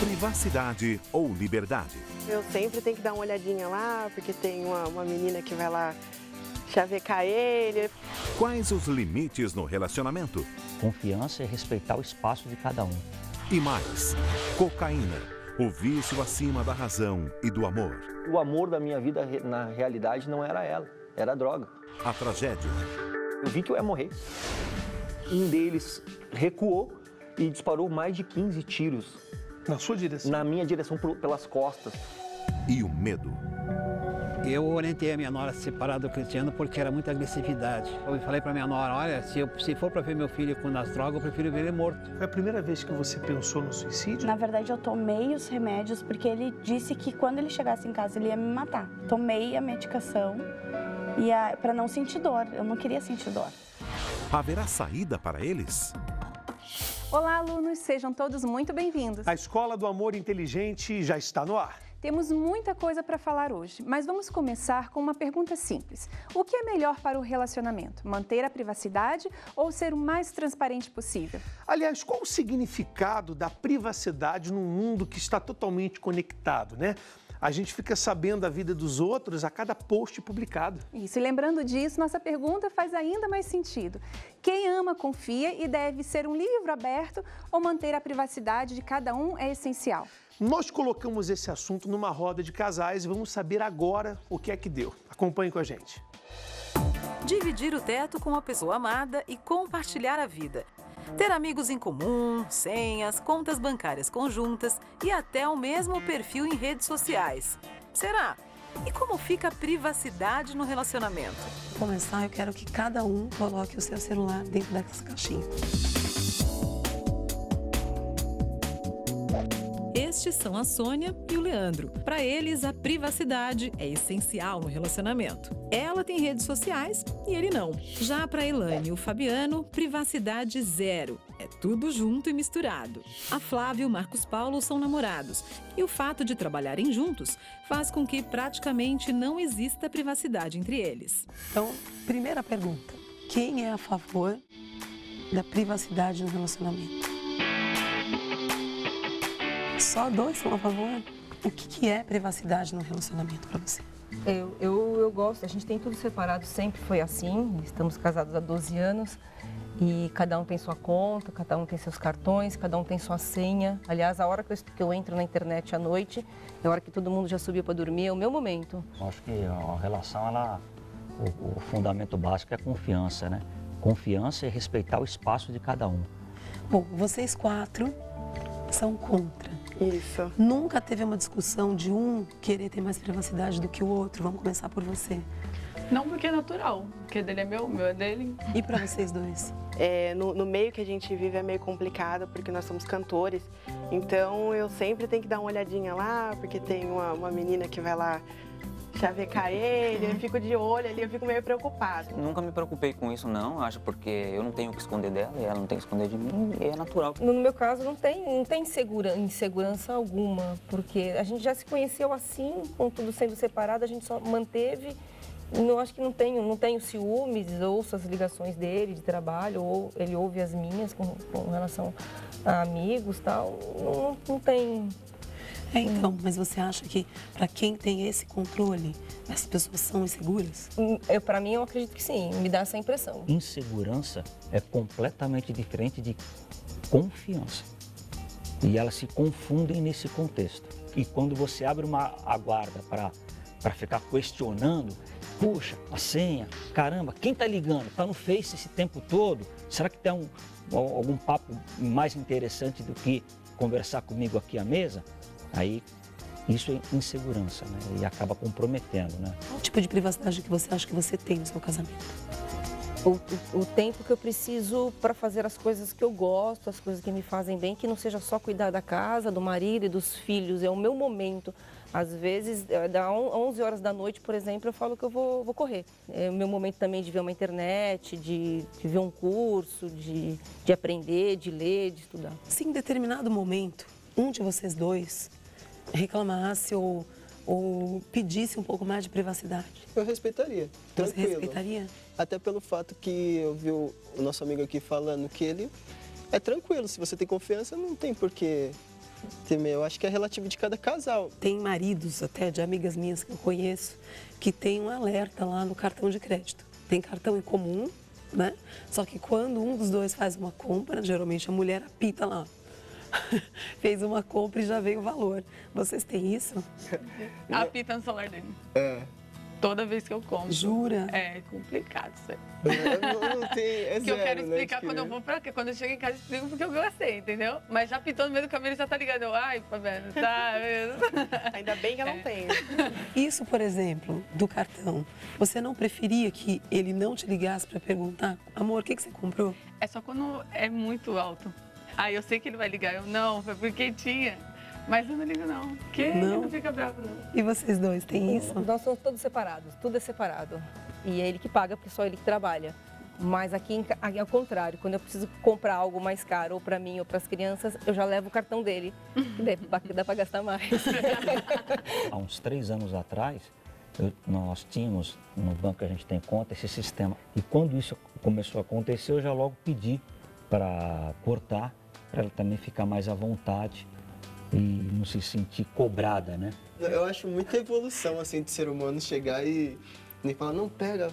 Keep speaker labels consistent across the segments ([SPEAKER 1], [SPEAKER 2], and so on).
[SPEAKER 1] Privacidade ou liberdade?
[SPEAKER 2] Eu sempre tenho que dar uma olhadinha lá, porque tem uma menina que vai lá chavecar ele.
[SPEAKER 1] Quais os limites no relacionamento?
[SPEAKER 3] Confiança e respeitar o espaço de cada um.
[SPEAKER 1] E mais, cocaína, o vício acima da razão e do amor.
[SPEAKER 4] O amor da minha vida, na realidade, não era ela, era a droga.
[SPEAKER 1] A tragédia.
[SPEAKER 4] Eu vi que eu ia morrer. Um deles recuou e disparou mais de 15 tiros.
[SPEAKER 5] Na sua direção?
[SPEAKER 4] Na minha direção, pelas costas.
[SPEAKER 1] E o medo.
[SPEAKER 6] Eu orientei a minha nora a se separar do Cristiano porque era muita agressividade. Eu falei para minha nora, olha, se for para ver meu filho com as drogas, eu prefiro ver ele morto.
[SPEAKER 5] Foi a primeira vez que você pensou no suicídio?
[SPEAKER 7] Na verdade, eu tomei os remédios porque ele disse que quando ele chegasse em casa, ele ia me matar. Tomei a medicação para não sentir dor. Eu não queria sentir dor.
[SPEAKER 1] Haverá saída para eles?
[SPEAKER 8] Olá, alunos, sejam todos muito bem-vindos.
[SPEAKER 5] A Escola do Amor Inteligente já está no ar.
[SPEAKER 8] Temos muita coisa para falar hoje, mas vamos começar com uma pergunta simples. O que é melhor para o relacionamento? Manter a privacidade ou ser o mais transparente possível?
[SPEAKER 5] Aliás, qual o significado da privacidade num mundo que está totalmente conectado, né? A gente fica sabendo a vida dos outros a cada post publicado.
[SPEAKER 8] Isso, e lembrando disso, nossa pergunta faz ainda mais sentido. Quem ama, confia e deve ser um livro aberto ou manter a privacidade de cada um é essencial?
[SPEAKER 5] Nós colocamos esse assunto numa roda de casais e vamos saber agora o que é que deu. Acompanhe com a gente.
[SPEAKER 9] Dividir o teto com a pessoa amada e compartilhar a vida. Ter amigos em comum, senhas, contas bancárias conjuntas e até o mesmo perfil em redes sociais. Será? E como fica a privacidade no relacionamento?
[SPEAKER 10] Para começar, eu quero que cada um coloque o seu celular dentro dessa caixinha.
[SPEAKER 9] Estes são a Sônia e o Leandro. Para eles, a privacidade é essencial no relacionamento. Ela tem redes sociais e ele não. Já para Elaine e o Fabiano, privacidade zero. É tudo junto e misturado. A Flávia e o Marcos Paulo são namorados. E o fato de trabalharem juntos faz com que praticamente não exista privacidade entre eles.
[SPEAKER 10] Então, primeira pergunta. Quem é a favor da privacidade no relacionamento? Só dois são a favor? O que é privacidade no relacionamento para você?
[SPEAKER 11] Eu gosto, a gente tem tudo separado, sempre foi assim, estamos casados há 12 anos e cada um tem sua conta, cada um tem seus cartões, cada um tem sua senha. Aliás, a hora que eu entro na internet à noite, é a hora que todo mundo já subiu para dormir, é o meu momento.
[SPEAKER 3] Acho que a relação, o fundamento básico é a confiança, né? Confiança e respeitar o espaço de cada um.
[SPEAKER 10] Bom, vocês quatro são contra.
[SPEAKER 2] Isso.
[SPEAKER 10] Nunca teve uma discussão de um querer ter mais privacidade do que o outro? Vamos começar por você.
[SPEAKER 12] Não, porque é natural. Porque dele é meu, o meu é dele.
[SPEAKER 10] E para vocês dois?
[SPEAKER 2] No meio que a gente vive é meio complicado, porque nós somos cantores. Então, eu sempre tenho que dar uma olhadinha lá, porque tem uma menina que vai lá chavecar ele, eu fico de olho ali, eu fico meio preocupada.
[SPEAKER 13] Nunca me preocupei com isso, não. Acho porque eu não tenho o que esconder dela e ela não tem o que esconder de mim e é natural.
[SPEAKER 11] No meu caso, não tem insegurança alguma, porque a gente já se conheceu assim, com tudo sendo separado, a gente só manteve. Não, acho que não tenho ciúmes, ouço as ligações dele de trabalho, ou ele ouve as minhas com relação a amigos e tal. Não tem.
[SPEAKER 10] Então, mas você acha que para quem tem esse controle, as pessoas são inseguras?
[SPEAKER 11] Para mim, eu acredito que sim, me dá essa impressão.
[SPEAKER 3] Insegurança é completamente diferente de confiança. E elas se confundem nesse contexto. E quando você abre a guarda para ficar questionando, puxa, a senha, caramba, quem está ligando? Está no Face esse tempo todo? Será que tem algum papo mais interessante do que conversar comigo aqui à mesa? Aí, isso é insegurança, né? E acaba comprometendo, né?
[SPEAKER 10] Qual tipo de privacidade que você acha que você tem no seu casamento?
[SPEAKER 11] O tempo que eu preciso para fazer as coisas que eu gosto, as coisas que me fazem bem, que não seja só cuidar da casa, do marido e dos filhos. É o meu momento. Às vezes, às 11 horas da noite, por exemplo, eu falo que eu vou correr. É o meu momento também de ver uma internet, de ver um curso, de aprender, de ler, de estudar.
[SPEAKER 10] Se em determinado momento, um de vocês dois reclamasse ou pedisse um pouco mais de privacidade?
[SPEAKER 14] Eu respeitaria, tranquilo.
[SPEAKER 10] Você respeitaria?
[SPEAKER 14] Até pelo fato que eu vi o nosso amigo aqui falando que ele é tranquilo. Se você tem confiança, não tem por que Também, eu acho que é relativo de cada casal.
[SPEAKER 10] Tem maridos, até de amigas minhas que eu conheço, que tem um alerta lá no cartão de crédito. Tem cartão em comum, né? Só que quando um dos dois faz uma compra, geralmente a mulher apita lá. Fez uma compra e já veio o valor. Vocês têm isso?
[SPEAKER 12] Apita no celular dele.
[SPEAKER 14] É.
[SPEAKER 12] Toda vez que eu compro.
[SPEAKER 10] Jura?
[SPEAKER 12] É complicado isso aí.
[SPEAKER 14] Não tem, é
[SPEAKER 12] Que eu quero
[SPEAKER 14] zero,
[SPEAKER 12] explicar
[SPEAKER 14] né,
[SPEAKER 12] quando eu vou pra quê? Quando eu chego em casa, eu explico porque eu gastei, entendeu? Mas já pitou no meio do caminho, ele já tá ligado. Eu, ai, Fabiana, tá mesmo.
[SPEAKER 2] Ainda bem que eu não tenho.
[SPEAKER 10] Isso, por exemplo, do cartão. Você não preferia que ele não te ligasse para perguntar, amor, o que você comprou?
[SPEAKER 12] É só quando é muito alto. Aí eu sei que ele vai ligar. Eu, não, foi porque tinha. Mas eu não ligo, não. Porque não fica bravo, não.
[SPEAKER 10] E vocês dois, têm isso?
[SPEAKER 11] Nós somos todos separados, tudo é separado. E é ele que paga, porque só ele que trabalha. Mas aqui é o contrário, quando eu preciso comprar algo mais caro, ou para mim ou para as crianças, eu já levo o cartão dele, que dá para gastar mais.
[SPEAKER 3] Há uns 3 anos atrás, nós tínhamos, no banco que a gente tem conta, esse sistema. E quando isso começou a acontecer, eu já logo pedi para cortar, para ela também ficar mais à vontade e não se sentir cobrada, né?
[SPEAKER 14] Eu acho muita evolução, assim, de ser humano chegar e falar, não, pega...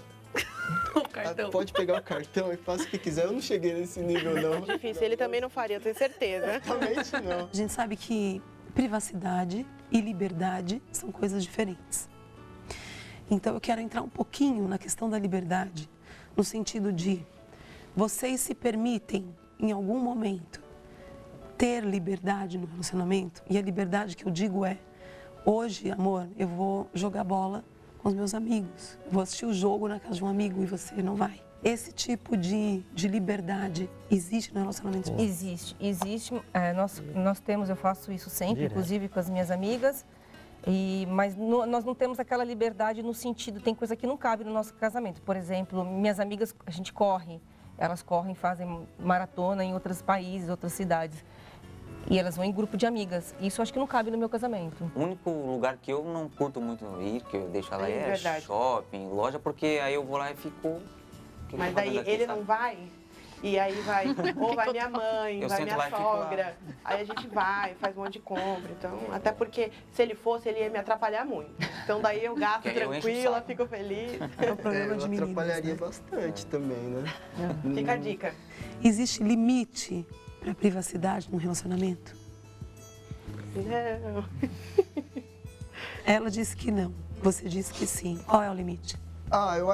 [SPEAKER 12] O cartão.
[SPEAKER 14] Pode pegar o cartão e faça o que quiser. Eu não cheguei nesse nível, não.
[SPEAKER 2] É difícil, ele também não faria, eu tenho certeza.
[SPEAKER 14] Exatamente não.
[SPEAKER 10] A gente sabe que privacidade e liberdade são coisas diferentes. Então eu quero entrar um pouquinho na questão da liberdade, no sentido de vocês se permitem, em algum momento, ter liberdade no relacionamento. E a liberdade que eu digo é, hoje, amor, eu vou jogar bola com os meus amigos, vou assistir o jogo na casa de um amigo e você não vai. Esse tipo de liberdade existe no relacionamento?
[SPEAKER 11] Existe. Nós temos, eu faço isso sempre,
[SPEAKER 3] Direto.
[SPEAKER 11] inclusive com as minhas amigas, mas nós não temos aquela liberdade no sentido, tem coisa que não cabe no nosso casamento. Por exemplo, minhas amigas, a gente corre, elas correm, fazem maratona em outros países, outras cidades. E elas vão em grupo de amigas. Isso eu acho que não cabe no meu casamento.
[SPEAKER 13] O único lugar que eu não curto muito ir, que eu deixo ela é shopping, loja, porque aí eu vou lá e fico...
[SPEAKER 2] Mas daí ele não vai, e aí vai, ou vai minha mãe,
[SPEAKER 13] Eu
[SPEAKER 2] vai
[SPEAKER 13] sento
[SPEAKER 2] minha
[SPEAKER 13] lá e fico
[SPEAKER 2] sogra, aí a gente vai, faz um monte de compra, então, até porque se ele fosse, ele ia me atrapalhar muito. Então daí eu gasto
[SPEAKER 13] Que aí eu encho o
[SPEAKER 2] tranquila,
[SPEAKER 13] saco.
[SPEAKER 2] fico feliz.
[SPEAKER 10] É o problema de meninas,
[SPEAKER 14] atrapalharia
[SPEAKER 10] né?
[SPEAKER 14] bastante também, né?
[SPEAKER 2] Fica a dica.
[SPEAKER 10] Existe limite para a privacidade num relacionamento?
[SPEAKER 2] Não.
[SPEAKER 10] Ela disse que não, você disse que sim. Qual é o limite?
[SPEAKER 14] Eu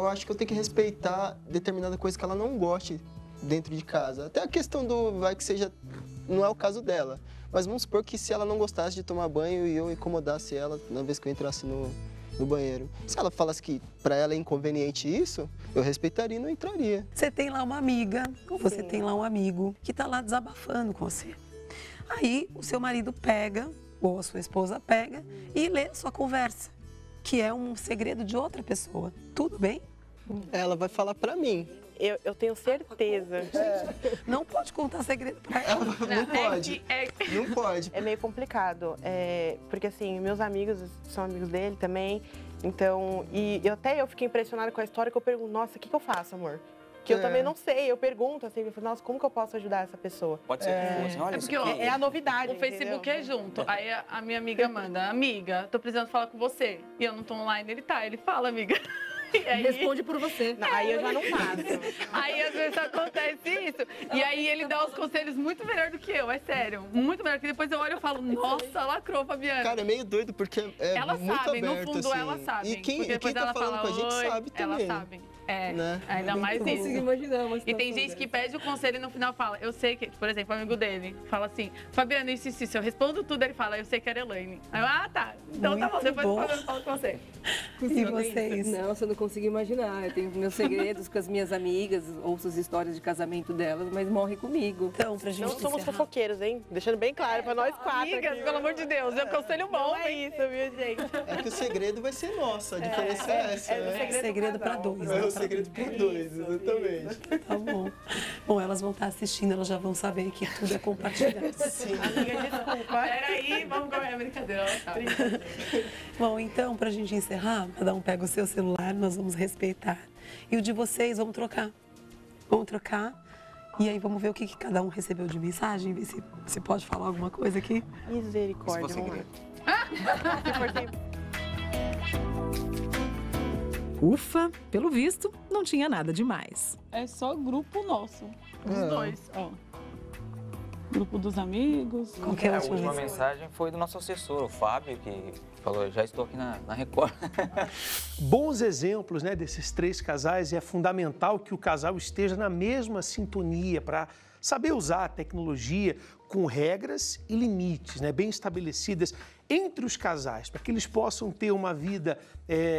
[SPEAKER 14] acho que eu tenho que respeitar determinada coisa que ela não goste dentro de casa. Até a questão vai que seja, não é o caso dela. Mas vamos supor que se ela não gostasse de tomar banho e eu incomodasse ela na vez que eu entrasse no banheiro. Se ela falasse que para ela é inconveniente isso, eu respeitaria e não entraria.
[SPEAKER 10] Você tem lá uma amiga, ou você tem lá um amigo que está lá desabafando com você. Aí o seu marido pega, ou a sua esposa pega, e lê a sua conversa, que é um segredo de outra pessoa. Tudo bem?
[SPEAKER 14] Ela vai falar para mim.
[SPEAKER 2] Eu tenho certeza.
[SPEAKER 10] Não pode contar segredo pra ela.
[SPEAKER 14] Não pode. Não pode.
[SPEAKER 2] É meio complicado, porque assim, meus amigos são amigos dele também, então, e eu fiquei impressionada com a história que eu pergunto, nossa, o que eu faço, amor? Que eu também não sei, eu pergunto assim, eu falo, nossa, como que eu posso ajudar essa pessoa?
[SPEAKER 13] Pode ser que fosse, olha,
[SPEAKER 12] porque
[SPEAKER 13] isso aqui.
[SPEAKER 2] É a novidade,
[SPEAKER 12] O Facebook é junto. Aí a minha amiga manda, amiga, tô precisando falar com você. E eu não tô online, ele fala, amiga. E aí,
[SPEAKER 11] Responde por você.
[SPEAKER 2] Não, aí eu já não faço.
[SPEAKER 12] Aí às vezes acontece isso. E aí ele dá os conselhos muito melhor do que eu, é sério. Muito melhor. Que depois eu olho e falo, nossa, lacrou, Fabiana.
[SPEAKER 14] Cara, é meio doido porque é
[SPEAKER 12] Elas
[SPEAKER 14] muito
[SPEAKER 12] sabem,
[SPEAKER 14] aberto,
[SPEAKER 12] no fundo
[SPEAKER 14] assim.
[SPEAKER 12] elas sabem.
[SPEAKER 14] E quem
[SPEAKER 12] depois
[SPEAKER 14] tá
[SPEAKER 12] ela
[SPEAKER 14] falando
[SPEAKER 12] fala,
[SPEAKER 14] com a gente
[SPEAKER 12] oi,
[SPEAKER 14] sabe também.
[SPEAKER 12] elas sabem.
[SPEAKER 14] Né?
[SPEAKER 12] Ainda mais
[SPEAKER 11] Não consigo
[SPEAKER 12] isso.
[SPEAKER 11] imaginar uma
[SPEAKER 12] E tem
[SPEAKER 11] situação
[SPEAKER 12] gente que pede o conselho e no final fala, eu sei que, por exemplo, o amigo dele fala assim, Fabiana, isso, eu respondo tudo, ele fala, eu sei que era Elaine. Aí eu, tá, então tá bom, depois eu falo com você.
[SPEAKER 10] E vocês?
[SPEAKER 11] Não, eu não consigo imaginar. Eu tenho meus segredos com as minhas amigas, ouço as histórias de casamento delas, mas morre comigo.
[SPEAKER 10] Então, pra gente
[SPEAKER 2] Não somos
[SPEAKER 10] encerrar.
[SPEAKER 2] fofoqueiros, hein? Deixando bem claro pra nós 4
[SPEAKER 12] Amigas,
[SPEAKER 2] aqui,
[SPEAKER 12] pelo amor de Deus, é um conselho bom,
[SPEAKER 2] Não é isso, viu, gente?
[SPEAKER 14] É que o segredo vai ser nosso, a diferença é essa, né?
[SPEAKER 10] Segredo para dois.
[SPEAKER 14] É
[SPEAKER 10] né?
[SPEAKER 14] o segredo para dois, exatamente.
[SPEAKER 10] Tá bom. Bom, elas vão estar assistindo, elas já vão saber que tudo é compartilhado.
[SPEAKER 14] Sim.
[SPEAKER 2] Amiga, desculpa.
[SPEAKER 12] Peraí, vamos comer a brincadeira. Ela sabe.
[SPEAKER 10] Bom, então, pra gente encerrar, cada um pega o seu celular, nós vamos respeitar. E o de vocês, vamos trocar. Vamos trocar. E aí vamos ver o que cada um recebeu de mensagem, ver se você pode falar alguma coisa aqui.
[SPEAKER 2] Misericórdia, vamos lá.
[SPEAKER 9] Ufa, pelo visto, não tinha nada demais.
[SPEAKER 15] É só grupo nosso, os dois, ó. Grupo dos amigos.
[SPEAKER 13] A última mensagem foi do nosso assessor, o Fábio, que falou, já estou aqui na Record.
[SPEAKER 5] Bons exemplos, né, desses 3 casais, e é fundamental que o casal esteja na mesma sintonia para saber usar a tecnologia com regras e limites, né, bem estabelecidas entre os casais, para que eles possam ter uma vida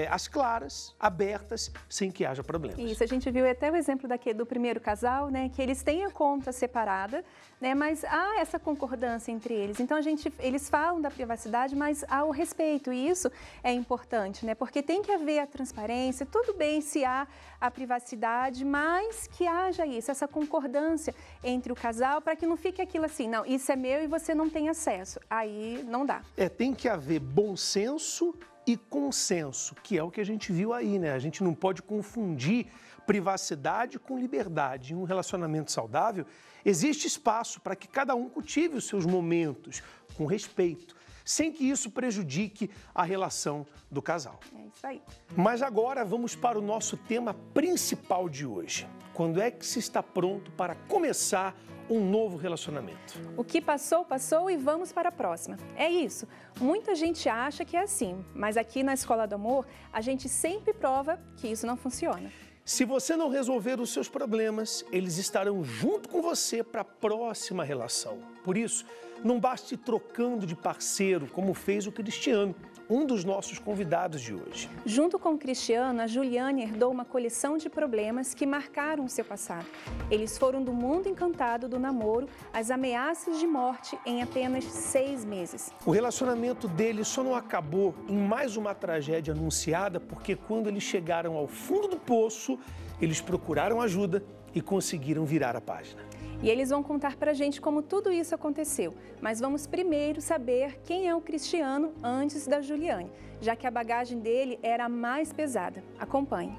[SPEAKER 5] às claras, abertas, sem que haja problemas.
[SPEAKER 8] Isso, a gente viu até o exemplo do primeiro casal, né, que eles têm a conta separada, né, mas há essa concordância entre eles. Então, eles falam da privacidade, mas há o respeito, e isso é importante, né, porque tem que haver a transparência, tudo bem se há a privacidade, mas que haja isso, essa concordância entre o casal, para que não fique aquilo assim, não, isso é meu e você não tem acesso. Aí não dá.
[SPEAKER 5] Tem que haver bom senso e consenso, que é o que a gente viu aí, né? A gente não pode confundir privacidade com liberdade. Em um relacionamento saudável, existe espaço para que cada um cultive os seus momentos com respeito, sem que isso prejudique a relação do casal.
[SPEAKER 8] É isso aí.
[SPEAKER 5] Mas agora vamos para o nosso tema principal de hoje. Quando é que se está pronto para começar um novo relacionamento?
[SPEAKER 8] O que passou, passou e vamos para a próxima. É isso. Muita gente acha que é assim, mas aqui na Escola do Amor, a gente sempre prova que isso não funciona.
[SPEAKER 5] Se você não resolver os seus problemas, eles estarão junto com você para a próxima relação. Por isso, não baste ir trocando de parceiro, como fez o Cristiano, um dos nossos convidados de hoje.
[SPEAKER 8] Junto com o Cristiano, a Juliane herdou uma coleção de problemas que marcaram o seu passado. Eles foram do mundo encantado do namoro às ameaças de morte em apenas 6 meses.
[SPEAKER 5] O relacionamento deles só não acabou em mais uma tragédia anunciada, porque quando eles chegaram ao fundo do poço, eles procuraram ajuda e conseguiram virar a página.
[SPEAKER 8] E eles vão contar pra gente como tudo isso aconteceu. Mas vamos primeiro saber quem é o Cristiano antes da Juliane, já que a bagagem dele era a mais pesada. Acompanhe.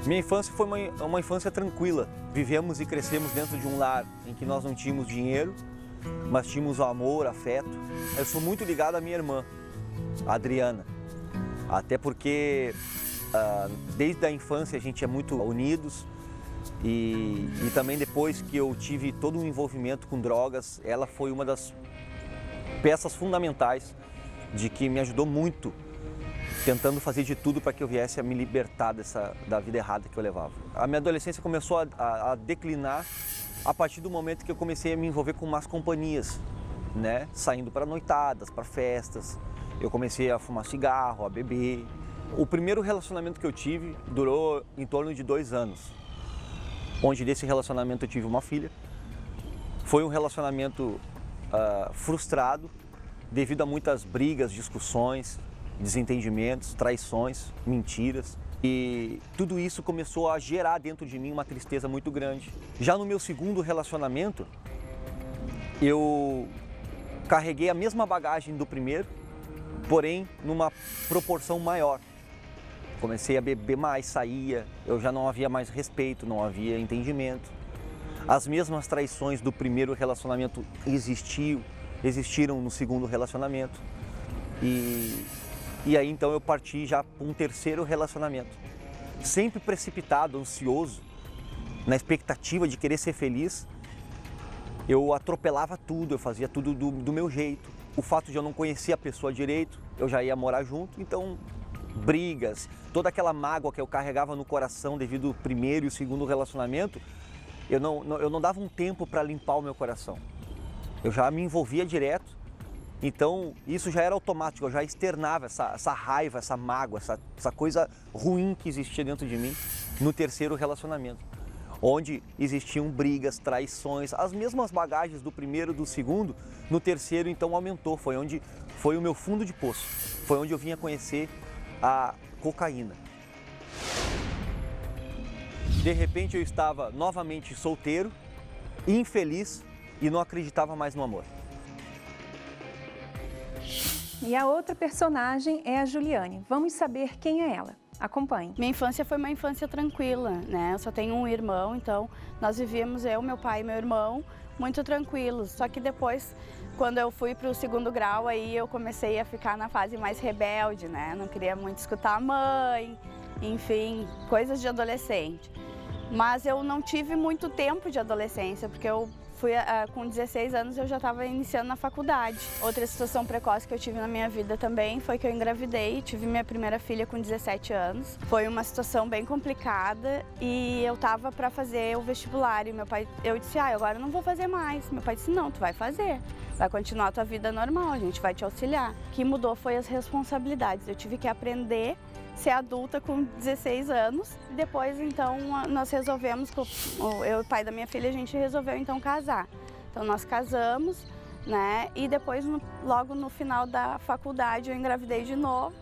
[SPEAKER 4] Minha infância foi uma infância tranquila. Vivemos e crescemos dentro de um lar em que nós não tínhamos dinheiro, mas tínhamos o amor, afeto. Eu sou muito ligado à minha irmã, a Adriana. Até porque desde a infância a gente é muito unidos. E também depois que eu tive todo um envolvimento com drogas, ela foi uma das peças fundamentais de que me ajudou muito, tentando fazer de tudo para que eu viesse a me libertar da vida errada que eu levava. A minha adolescência começou a declinar a partir do momento que eu comecei a me envolver com más companhias, né? Saindo para noitadas, para festas. Eu comecei a fumar cigarro, a beber. O primeiro relacionamento que eu tive durou em torno de 2 anos. Onde desse relacionamento eu tive uma filha. Foi um relacionamento frustrado devido a muitas brigas, discussões, desentendimentos, traições, mentiras. E tudo isso começou a gerar dentro de mim uma tristeza muito grande. Já no meu segundo relacionamento, eu carreguei a mesma bagagem do primeiro, porém numa proporção maior. Comecei a beber mais, saía, eu já não havia mais respeito, não havia entendimento. As mesmas traições do primeiro relacionamento existiram no segundo relacionamento. E aí então eu parti já para um terceiro relacionamento. Sempre precipitado, ansioso, na expectativa de querer ser feliz, eu atropelava tudo, eu fazia tudo do meu jeito. O fato de eu não conhecer a pessoa direito, eu já ia morar junto, então brigas, toda aquela mágoa que eu carregava no coração devido ao primeiro e o segundo relacionamento, eu não dava um tempo para limpar o meu coração. Eu já me envolvia direto, então isso já era automático, eu já externava essa raiva, essa mágoa, essa coisa ruim que existia dentro de mim no terceiro relacionamento, onde existiam brigas, traições, as mesmas bagagens do primeiro e do segundo, no terceiro então aumentou, foi o meu fundo de poço, foi onde eu vinha conhecer a cocaína. De repente eu estava novamente solteiro, infeliz e não acreditava mais no amor.
[SPEAKER 8] E a outra personagem é a Juliane. Vamos saber quem é ela. Acompanhe.
[SPEAKER 7] Minha infância foi uma infância tranquila, né? Eu só tenho um irmão, então nós vivíamos, eu, meu pai e meu irmão, muito tranquilos. Só que depois, quando eu fui para o 2º grau, aí eu comecei a ficar na fase mais rebelde, né? Não queria muito escutar a mãe, enfim, coisas de adolescente. Mas eu não tive muito tempo de adolescência, porque eu fui com 16 anos eu já estava iniciando na faculdade. Outra situação precoce que eu tive na minha vida também foi que eu engravidei, tive minha primeira filha com 17 anos. Foi uma situação bem complicada e eu estava para fazer o vestibular e meu pai, eu disse, agora eu não vou fazer mais. Meu pai disse, não, tu vai fazer, vai continuar a tua vida normal, a gente vai te auxiliar. O que mudou foi as responsabilidades, eu tive que aprender ser adulta com 16 anos. Depois, então, nós resolvemos, eu e o pai da minha filha, a gente resolveu, então, casar. Então, nós casamos, né? E depois, logo no final da faculdade, eu engravidei de novo,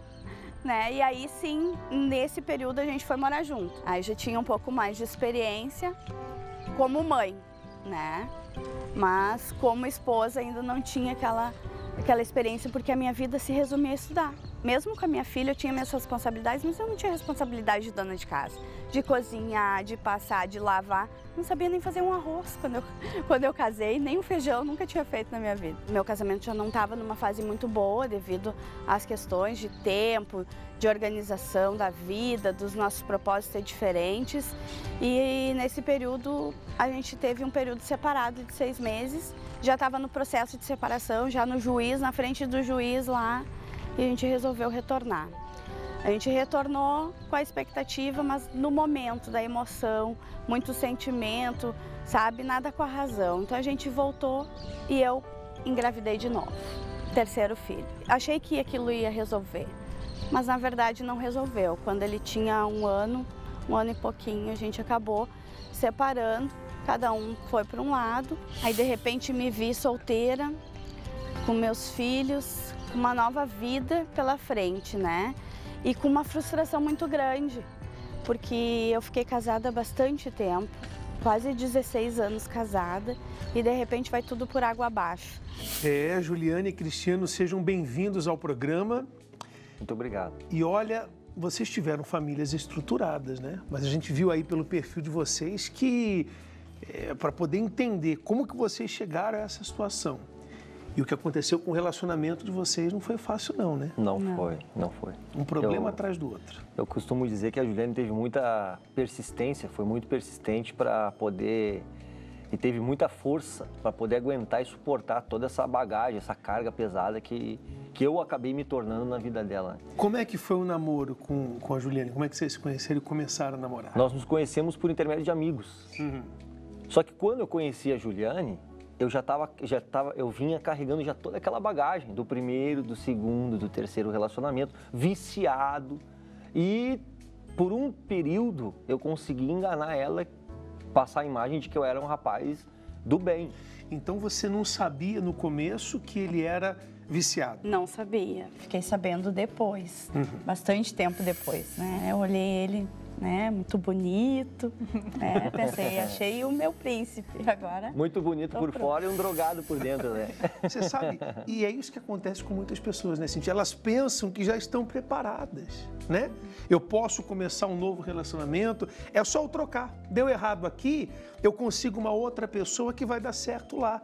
[SPEAKER 7] né? E aí, sim, nesse período, a gente foi morar junto. Aí, já tinha um pouco mais de experiência como mãe, né? Mas, como esposa, ainda não tinha aquela experiência, porque a minha vida se resumia a estudar. Mesmo com a minha filha, eu tinha minhas responsabilidades, mas eu não tinha responsabilidade de dona de casa. De cozinhar, de passar, de lavar. Não sabia nem fazer um arroz quando eu casei, nem um feijão nunca tinha feito na minha vida. Meu casamento já não estava numa fase muito boa devido às questões de tempo, de organização da vida, dos nossos propósitos ser diferentes. E nesse período, a gente teve um período separado de 6 meses. Já estava no processo de separação, já no juiz, na frente do juiz lá. E a gente resolveu retornar. A gente retornou com a expectativa, mas no momento da emoção, muito sentimento, sabe? Nada com a razão. Então a gente voltou e eu engravidei de novo, 3º filho. Achei que aquilo ia resolver, mas na verdade não resolveu. Quando ele tinha um ano e pouquinho, a gente acabou separando, cada um foi para um lado. Aí de repente me vi solteira, com meus filhos, com uma nova vida pela frente, né? E com uma frustração muito grande, porque eu fiquei casada há bastante tempo, quase 16 anos casada, e de repente vai tudo por água abaixo.
[SPEAKER 5] Juliane e Cristiano, sejam bem-vindos ao programa.
[SPEAKER 4] Muito obrigado.
[SPEAKER 5] E olha, vocês tiveram famílias estruturadas, né? Mas a gente viu aí pelo perfil de vocês que, para poder entender como que vocês chegaram a essa situação, e o que aconteceu com o relacionamento de vocês não foi fácil não, né?
[SPEAKER 4] Não foi.
[SPEAKER 5] Um problema atrás do outro.
[SPEAKER 4] Eu costumo dizer que a Juliane teve muita persistência, foi muito persistente para poder... E teve muita força para poder aguentar e suportar toda essa bagagem, essa carga pesada que eu acabei me tornando na vida dela.
[SPEAKER 5] Como é que foi o namoro com a Juliane? Como é que vocês se conheceram e começaram a namorar?
[SPEAKER 4] Nós nos conhecemos por intermédio de amigos. Só que quando eu conheci a Juliane, eu vinha carregando já toda aquela bagagem do primeiro, do segundo, do terceiro relacionamento, viciado. E por um período eu consegui enganar ela, passar a imagem de que eu era um rapaz do bem.
[SPEAKER 5] Então você não sabia no começo que ele era viciado?
[SPEAKER 7] Não sabia, fiquei sabendo depois, bastante tempo depois, né? Eu olhei ele, né, muito bonito, né? Pensei, achei o meu príncipe agora.
[SPEAKER 4] Muito bonito por fora e um drogado por dentro, né?
[SPEAKER 5] Você sabe, e é isso que acontece com muitas pessoas, né, Cintia? Elas pensam que já estão preparadas, né? Eu posso começar um novo relacionamento, é só eu trocar. Deu errado aqui, eu consigo uma outra pessoa que vai dar certo lá.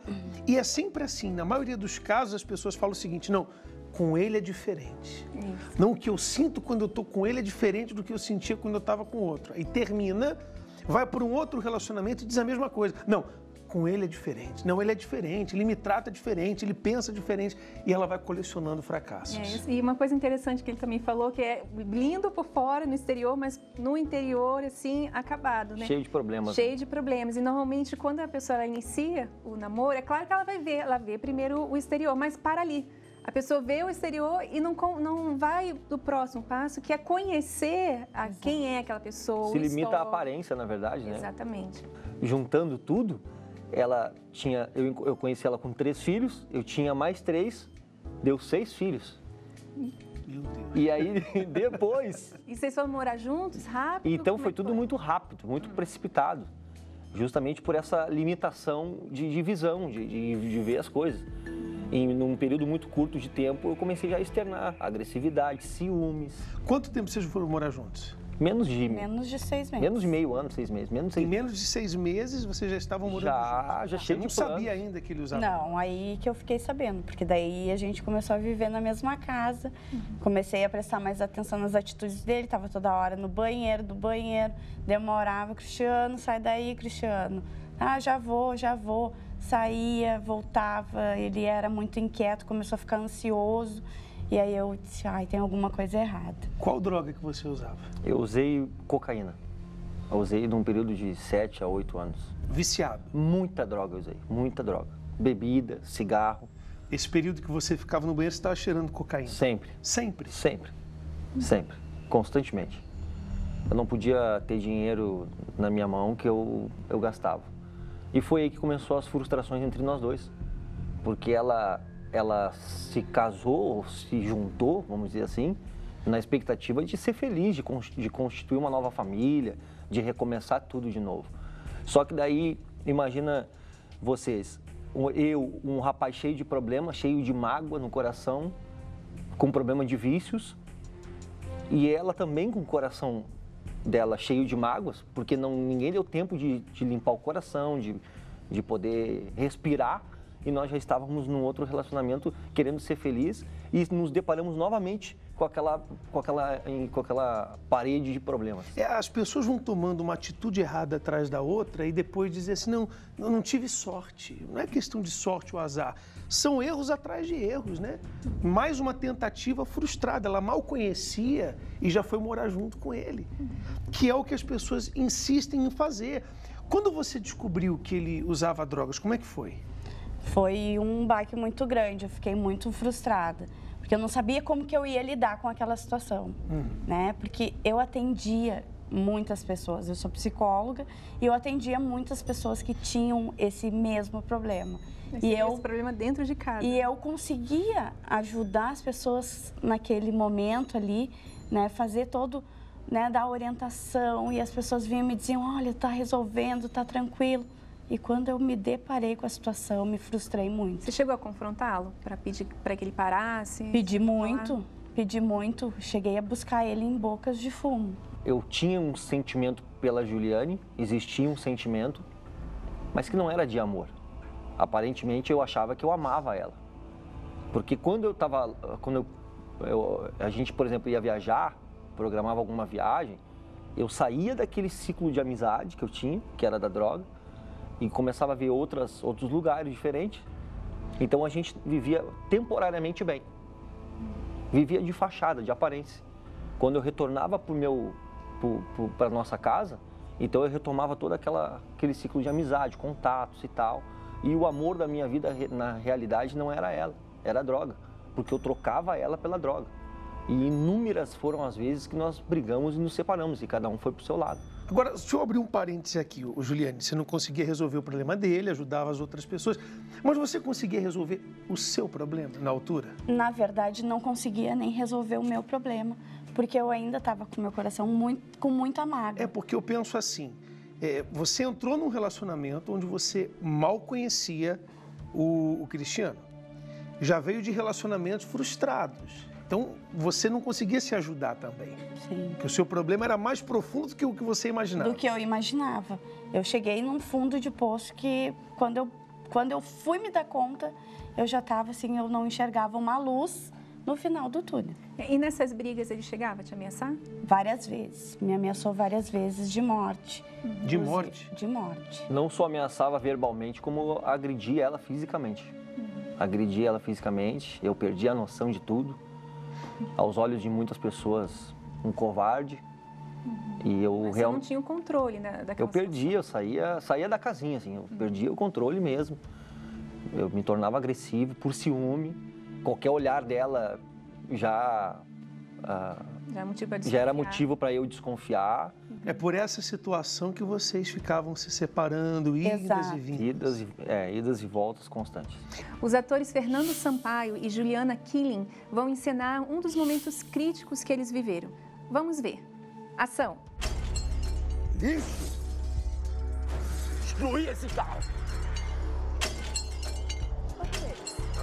[SPEAKER 5] E é sempre assim, na maioria dos casos as pessoas falam o seguinte, não, com ele é diferente. Isso. Não, o que eu sinto quando eu estou com ele é diferente do que eu sentia quando eu estava com outro. Aí termina, vai para um outro relacionamento e diz a mesma coisa. Não, com ele é diferente. Não, ele é diferente, ele me trata diferente, ele pensa diferente. E ela vai colecionando fracassos.
[SPEAKER 8] E uma coisa interessante que ele também falou, que é lindo por fora, no exterior, mas no interior, assim, acabado, né?
[SPEAKER 4] Cheio de problemas.
[SPEAKER 8] Cheio de problemas. E normalmente, quando a pessoa ela inicia o namoro, é claro que ela vê primeiro o exterior, mas para ali. A pessoa vê o exterior e não vai do próximo passo, que é conhecer quem é aquela pessoa.
[SPEAKER 4] Se limita à aparência, na verdade, né?
[SPEAKER 8] Exatamente.
[SPEAKER 4] Juntando tudo, eu conheci ela com 3 filhos, eu tinha mais 3, deu 6 filhos.
[SPEAKER 5] Meu Deus.
[SPEAKER 4] E aí, depois...
[SPEAKER 8] E vocês foram morar juntos, rápido?
[SPEAKER 4] Então foi tudo muito rápido, muito precipitado. Justamente por essa limitação de visão, de ver as coisas. num período muito curto de tempo, eu comecei já a externar agressividade, ciúmes.
[SPEAKER 5] Quanto tempo vocês foram morar juntos?
[SPEAKER 7] Menos de 6 meses.
[SPEAKER 4] Menos de meio ano, 6 meses.
[SPEAKER 5] Em menos de 6 meses, vocês já estavam morando juntos?
[SPEAKER 4] Já cheio de
[SPEAKER 5] planos. Você não sabia ainda que ele usava?
[SPEAKER 7] Não, aí que eu fiquei sabendo, porque daí a gente começou a viver na mesma casa, comecei a prestar mais atenção nas atitudes dele, estava toda hora no banheiro, demorava, Cristiano, sai daí, Cristiano. Ah, já vou. Saía, voltava, ele era muito inquieto, começou a ficar ansioso. E aí eu disse, tem alguma coisa errada.
[SPEAKER 5] Qual droga que você usava?
[SPEAKER 4] Eu usei cocaína. Eu usei num período de 7 a 8 anos.
[SPEAKER 5] Viciado?
[SPEAKER 4] Muita droga eu usei, muita droga. Bebida, cigarro.
[SPEAKER 5] Esse período que você ficava no banheiro, você estava cheirando cocaína?
[SPEAKER 4] Sempre.
[SPEAKER 5] Sempre?
[SPEAKER 4] Sempre. Sempre. Constantemente. Eu não podia ter dinheiro na minha mão que eu gastava. E foi aí que começou as frustrações entre nós dois. Porque ela se casou, se juntou, vamos dizer assim, na expectativa de ser feliz, de constituir uma nova família, de recomeçar tudo de novo. Só que daí, imagina vocês, um rapaz cheio de problemas, cheio de mágoa no coração, com problema de vícios, e ela também com o coração dela cheio de mágoas, porque ninguém deu tempo de limpar o coração, de poder respirar, e nós já estávamos num outro relacionamento querendo ser feliz e nos deparamos novamente com aquela parede de problemas.
[SPEAKER 5] As pessoas vão tomando uma atitude errada atrás da outra e depois dizem assim, não, eu não tive sorte. Não é questão de sorte ou azar. São erros atrás de erros, né? Mais uma tentativa frustrada. Ela mal conhecia e já foi morar junto com ele. Que é o que as pessoas insistem em fazer. Quando você descobriu que ele usava drogas, como é que foi?
[SPEAKER 7] Foi um baque muito grande, eu fiquei muito frustrada, porque eu não sabia como que eu ia lidar com aquela situação, né? Porque eu atendia muitas pessoas, eu sou psicóloga e eu atendia muitas pessoas que tinham esse mesmo problema.
[SPEAKER 8] Esse problema dentro de casa.
[SPEAKER 7] E eu conseguia ajudar as pessoas naquele momento ali, né? Fazer todo, né? Dar orientação e as pessoas vinham e me diziam, olha, tá resolvendo, tá tranquilo. E quando eu me deparei com a situação, me frustrei muito.
[SPEAKER 8] Você chegou a confrontá-lo para pedir para que ele parasse?
[SPEAKER 7] Pedi muito. Cheguei a buscar ele em bocas de fumo.
[SPEAKER 4] Eu tinha um sentimento pela Juliane, existia um sentimento, mas que não era de amor. Aparentemente eu achava que eu amava ela. Porque quando a gente, por exemplo, ia viajar, programava alguma viagem, eu saía daquele ciclo de amizade que eu tinha, que era da droga, e começava a ver outros lugares diferentes. Então a gente vivia temporariamente bem. Vivia de fachada, de aparência. Quando eu retornava para nossa casa, então eu retomava todo aquele ciclo de amizade, contatos e tal. E o amor da minha vida, na realidade, não era ela, era a droga. Porque eu trocava ela pela droga. E inúmeras foram as vezes que nós brigamos e nos separamos, e cada um foi para o seu lado.
[SPEAKER 5] Agora, deixa eu abrir um parêntese aqui, Juliane. Você não conseguia resolver o problema dele, ajudava as outras pessoas, mas você conseguia resolver o seu problema na altura?
[SPEAKER 7] Na verdade, não conseguia nem resolver o meu problema, porque eu ainda estava com meu coração com muita mágoa.
[SPEAKER 5] É porque eu penso assim, você entrou num relacionamento onde você mal conhecia o Cristiano. Já veio de relacionamentos frustrados. Então, você não conseguia se ajudar também.
[SPEAKER 7] Sim.
[SPEAKER 5] Porque o seu problema era mais profundo do que o que você imaginava.
[SPEAKER 7] Do que eu imaginava. Eu cheguei num fundo de poço que, quando eu fui me dar conta, eu já estava assim, eu não enxergava uma luz no final do túnel.
[SPEAKER 8] E nessas brigas ele chegava a te ameaçar?
[SPEAKER 7] Várias vezes. Me ameaçou várias vezes de morte.
[SPEAKER 5] De morte?
[SPEAKER 7] De morte.
[SPEAKER 4] Não só ameaçava verbalmente, como agredia ela fisicamente. Agredia ela fisicamente, eu perdi a noção de tudo. Aos olhos de muitas pessoas, um covarde. E eu
[SPEAKER 8] Mas você não tinha o controle, né, daquela
[SPEAKER 4] Eu perdia, eu saía da casinha, assim, eu perdia o controle mesmo. Eu me tornava agressivo por ciúme. Qualquer olhar dela já era motivo para eu desconfiar.
[SPEAKER 5] É por essa situação que vocês ficavam se separando, idas e vindas.
[SPEAKER 4] Idas e voltas constantes.
[SPEAKER 8] Os atores Fernando Sampaio e Juliana Killing vão encenar um dos momentos críticos que eles viveram. Vamos ver. Ação.
[SPEAKER 16] Isso! Destruir esse carro!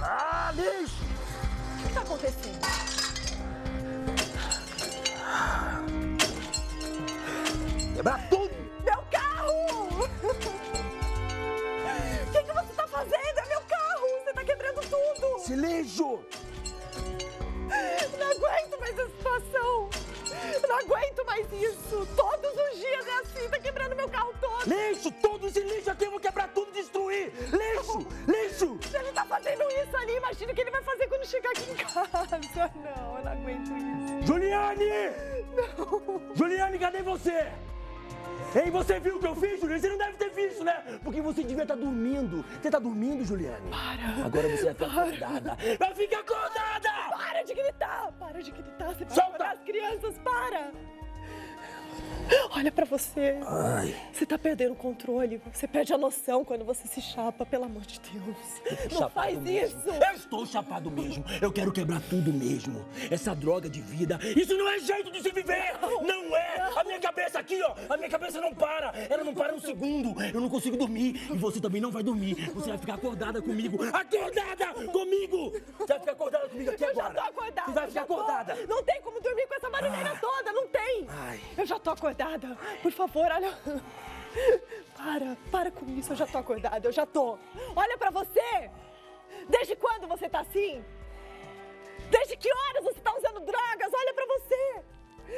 [SPEAKER 17] Ah!
[SPEAKER 16] lixo!
[SPEAKER 17] O que está acontecendo?
[SPEAKER 16] Quebrar tudo!
[SPEAKER 17] Meu carro! O que você está fazendo? É meu carro! Você está quebrando tudo!
[SPEAKER 16] Esse lixo!
[SPEAKER 17] Não aguento mais essa situação! Não aguento mais isso! Todos os dias é assim, tá quebrando meu carro todo!
[SPEAKER 16] Lixo! Todo esse lixo aqui eu vou quebrar tudo e destruir! Lixo! Lixo!
[SPEAKER 17] Se ele tá fazendo isso ali, imagina o que ele vai fazer quando chegar aqui em casa! Não, eu não aguento isso!
[SPEAKER 16] Juliane!
[SPEAKER 17] Não!
[SPEAKER 16] Juliane, cadê você? Ei, você viu o que eu fiz, Juliane? Você não deve ter visto, né? Porque você devia estar dormindo. Você tá dormindo, Juliane?
[SPEAKER 17] Para!
[SPEAKER 16] Agora você vai ficar acordada. Vai ficar acordada!
[SPEAKER 17] Para de gritar! Para de gritar! Você vai
[SPEAKER 16] Solta!
[SPEAKER 17] acordar as crianças! Para! Olha pra você.
[SPEAKER 16] Ai.
[SPEAKER 17] Você tá perdendo o controle. Você perde a noção quando você se chapa, pelo amor de Deus. Não faz
[SPEAKER 16] mesmo.
[SPEAKER 17] isso.
[SPEAKER 16] Eu estou chapado mesmo. Eu quero quebrar tudo mesmo. Essa droga de vida, isso não é jeito de se viver. Não é. A minha cabeça aqui, ó. A minha cabeça não para. Ela não para um segundo. Eu não consigo dormir. E você também não vai dormir. Você vai ficar acordada comigo. Acordada comigo. Você vai ficar acordada comigo aqui agora.
[SPEAKER 17] Eu já tô acordada.
[SPEAKER 16] Você vai ficar acordada.
[SPEAKER 17] Não tem como dormir com essa barulheira toda. Não tem.
[SPEAKER 16] Ai.
[SPEAKER 17] Eu já tô acordada. Por favor, olha. Para com isso. Eu já tô acordada. Eu já tô. Olha pra você. Desde quando você tá assim? Desde que horas você tá usando drogas? Olha pra você.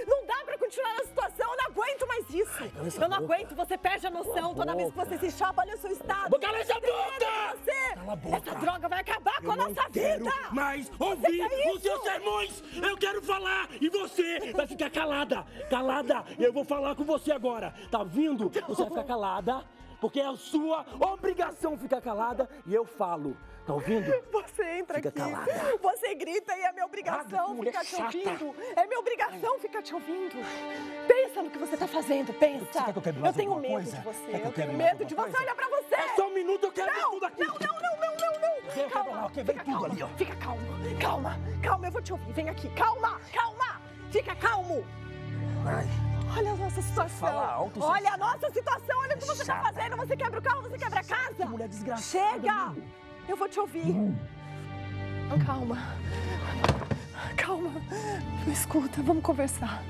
[SPEAKER 17] Não dá pra continuar na situação. Eu não aguento mais isso. Eu não aguento. Você perde a noção toda vez que você se chapa. Olha o seu estado.
[SPEAKER 16] Cala essa boca!
[SPEAKER 17] Cala a boca! Essa droga vai acabar com a nossa vida!
[SPEAKER 16] Mas ouvir os seus sermões! Eu quero falar! E você vai ficar calada! Calada! Eu vou falar com você agora! Tá ouvindo? Você vai ficar calada, porque é a sua obrigação ficar calada e eu falo. Tá ouvindo?
[SPEAKER 17] Você entra
[SPEAKER 16] Fica
[SPEAKER 17] aqui,
[SPEAKER 16] calada.
[SPEAKER 17] você grita e é minha obrigação
[SPEAKER 16] Mulher
[SPEAKER 17] ficar te
[SPEAKER 16] chata.
[SPEAKER 17] ouvindo. É minha obrigação ficar te ouvindo. Pensa no que você tá fazendo, pensa.
[SPEAKER 16] Você quer que eu quebre mais
[SPEAKER 17] tenho
[SPEAKER 16] alguma
[SPEAKER 17] medo
[SPEAKER 16] coisa?
[SPEAKER 17] de você.
[SPEAKER 16] Quer que eu
[SPEAKER 17] Eu tenho
[SPEAKER 16] quebre mais
[SPEAKER 17] medo de
[SPEAKER 16] alguma
[SPEAKER 17] você.
[SPEAKER 16] coisa?
[SPEAKER 17] Olha pra você.
[SPEAKER 16] É só um minuto, eu quero
[SPEAKER 17] Não,
[SPEAKER 16] tudo aqui.
[SPEAKER 17] não.
[SPEAKER 16] Eu quebrei tudo ali, ó.
[SPEAKER 17] Fica calma, eu vou te ouvir. Vem aqui, calma. Fica calmo.
[SPEAKER 16] Ai.
[SPEAKER 17] Olha a nossa situação.
[SPEAKER 16] Fala alto, você
[SPEAKER 17] olha a nossa situação, olha o que você tá fazendo. Você quebra o carro, você quebra a casa.
[SPEAKER 16] Que mulher desgraçada.
[SPEAKER 17] Chega! Eu vou te ouvir. Calma. Me escuta, vamos conversar.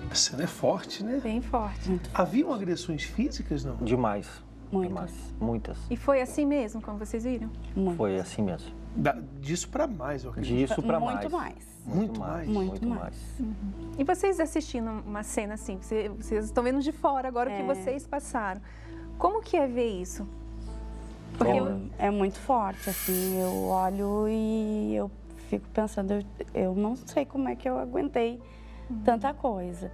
[SPEAKER 5] A cena é forte, né?
[SPEAKER 8] Bem forte.
[SPEAKER 5] Haviam agressões físicas, não?
[SPEAKER 4] Demais.
[SPEAKER 7] Muitas.
[SPEAKER 4] Muitas.
[SPEAKER 8] E foi assim mesmo, como vocês viram?
[SPEAKER 4] Foi assim mesmo.
[SPEAKER 5] Disso pra mais, eu acredito.
[SPEAKER 4] Disso pra
[SPEAKER 7] Muito
[SPEAKER 4] mais.
[SPEAKER 7] mais.
[SPEAKER 5] Muito mais.
[SPEAKER 7] Muito mais.
[SPEAKER 8] E vocês assistindo uma cena assim, vocês estão vendo de fora agora o que vocês passaram. Como que é ver isso? Porque
[SPEAKER 7] É muito forte, assim, eu olho e eu fico pensando, eu não sei como é que eu aguentei tanta coisa.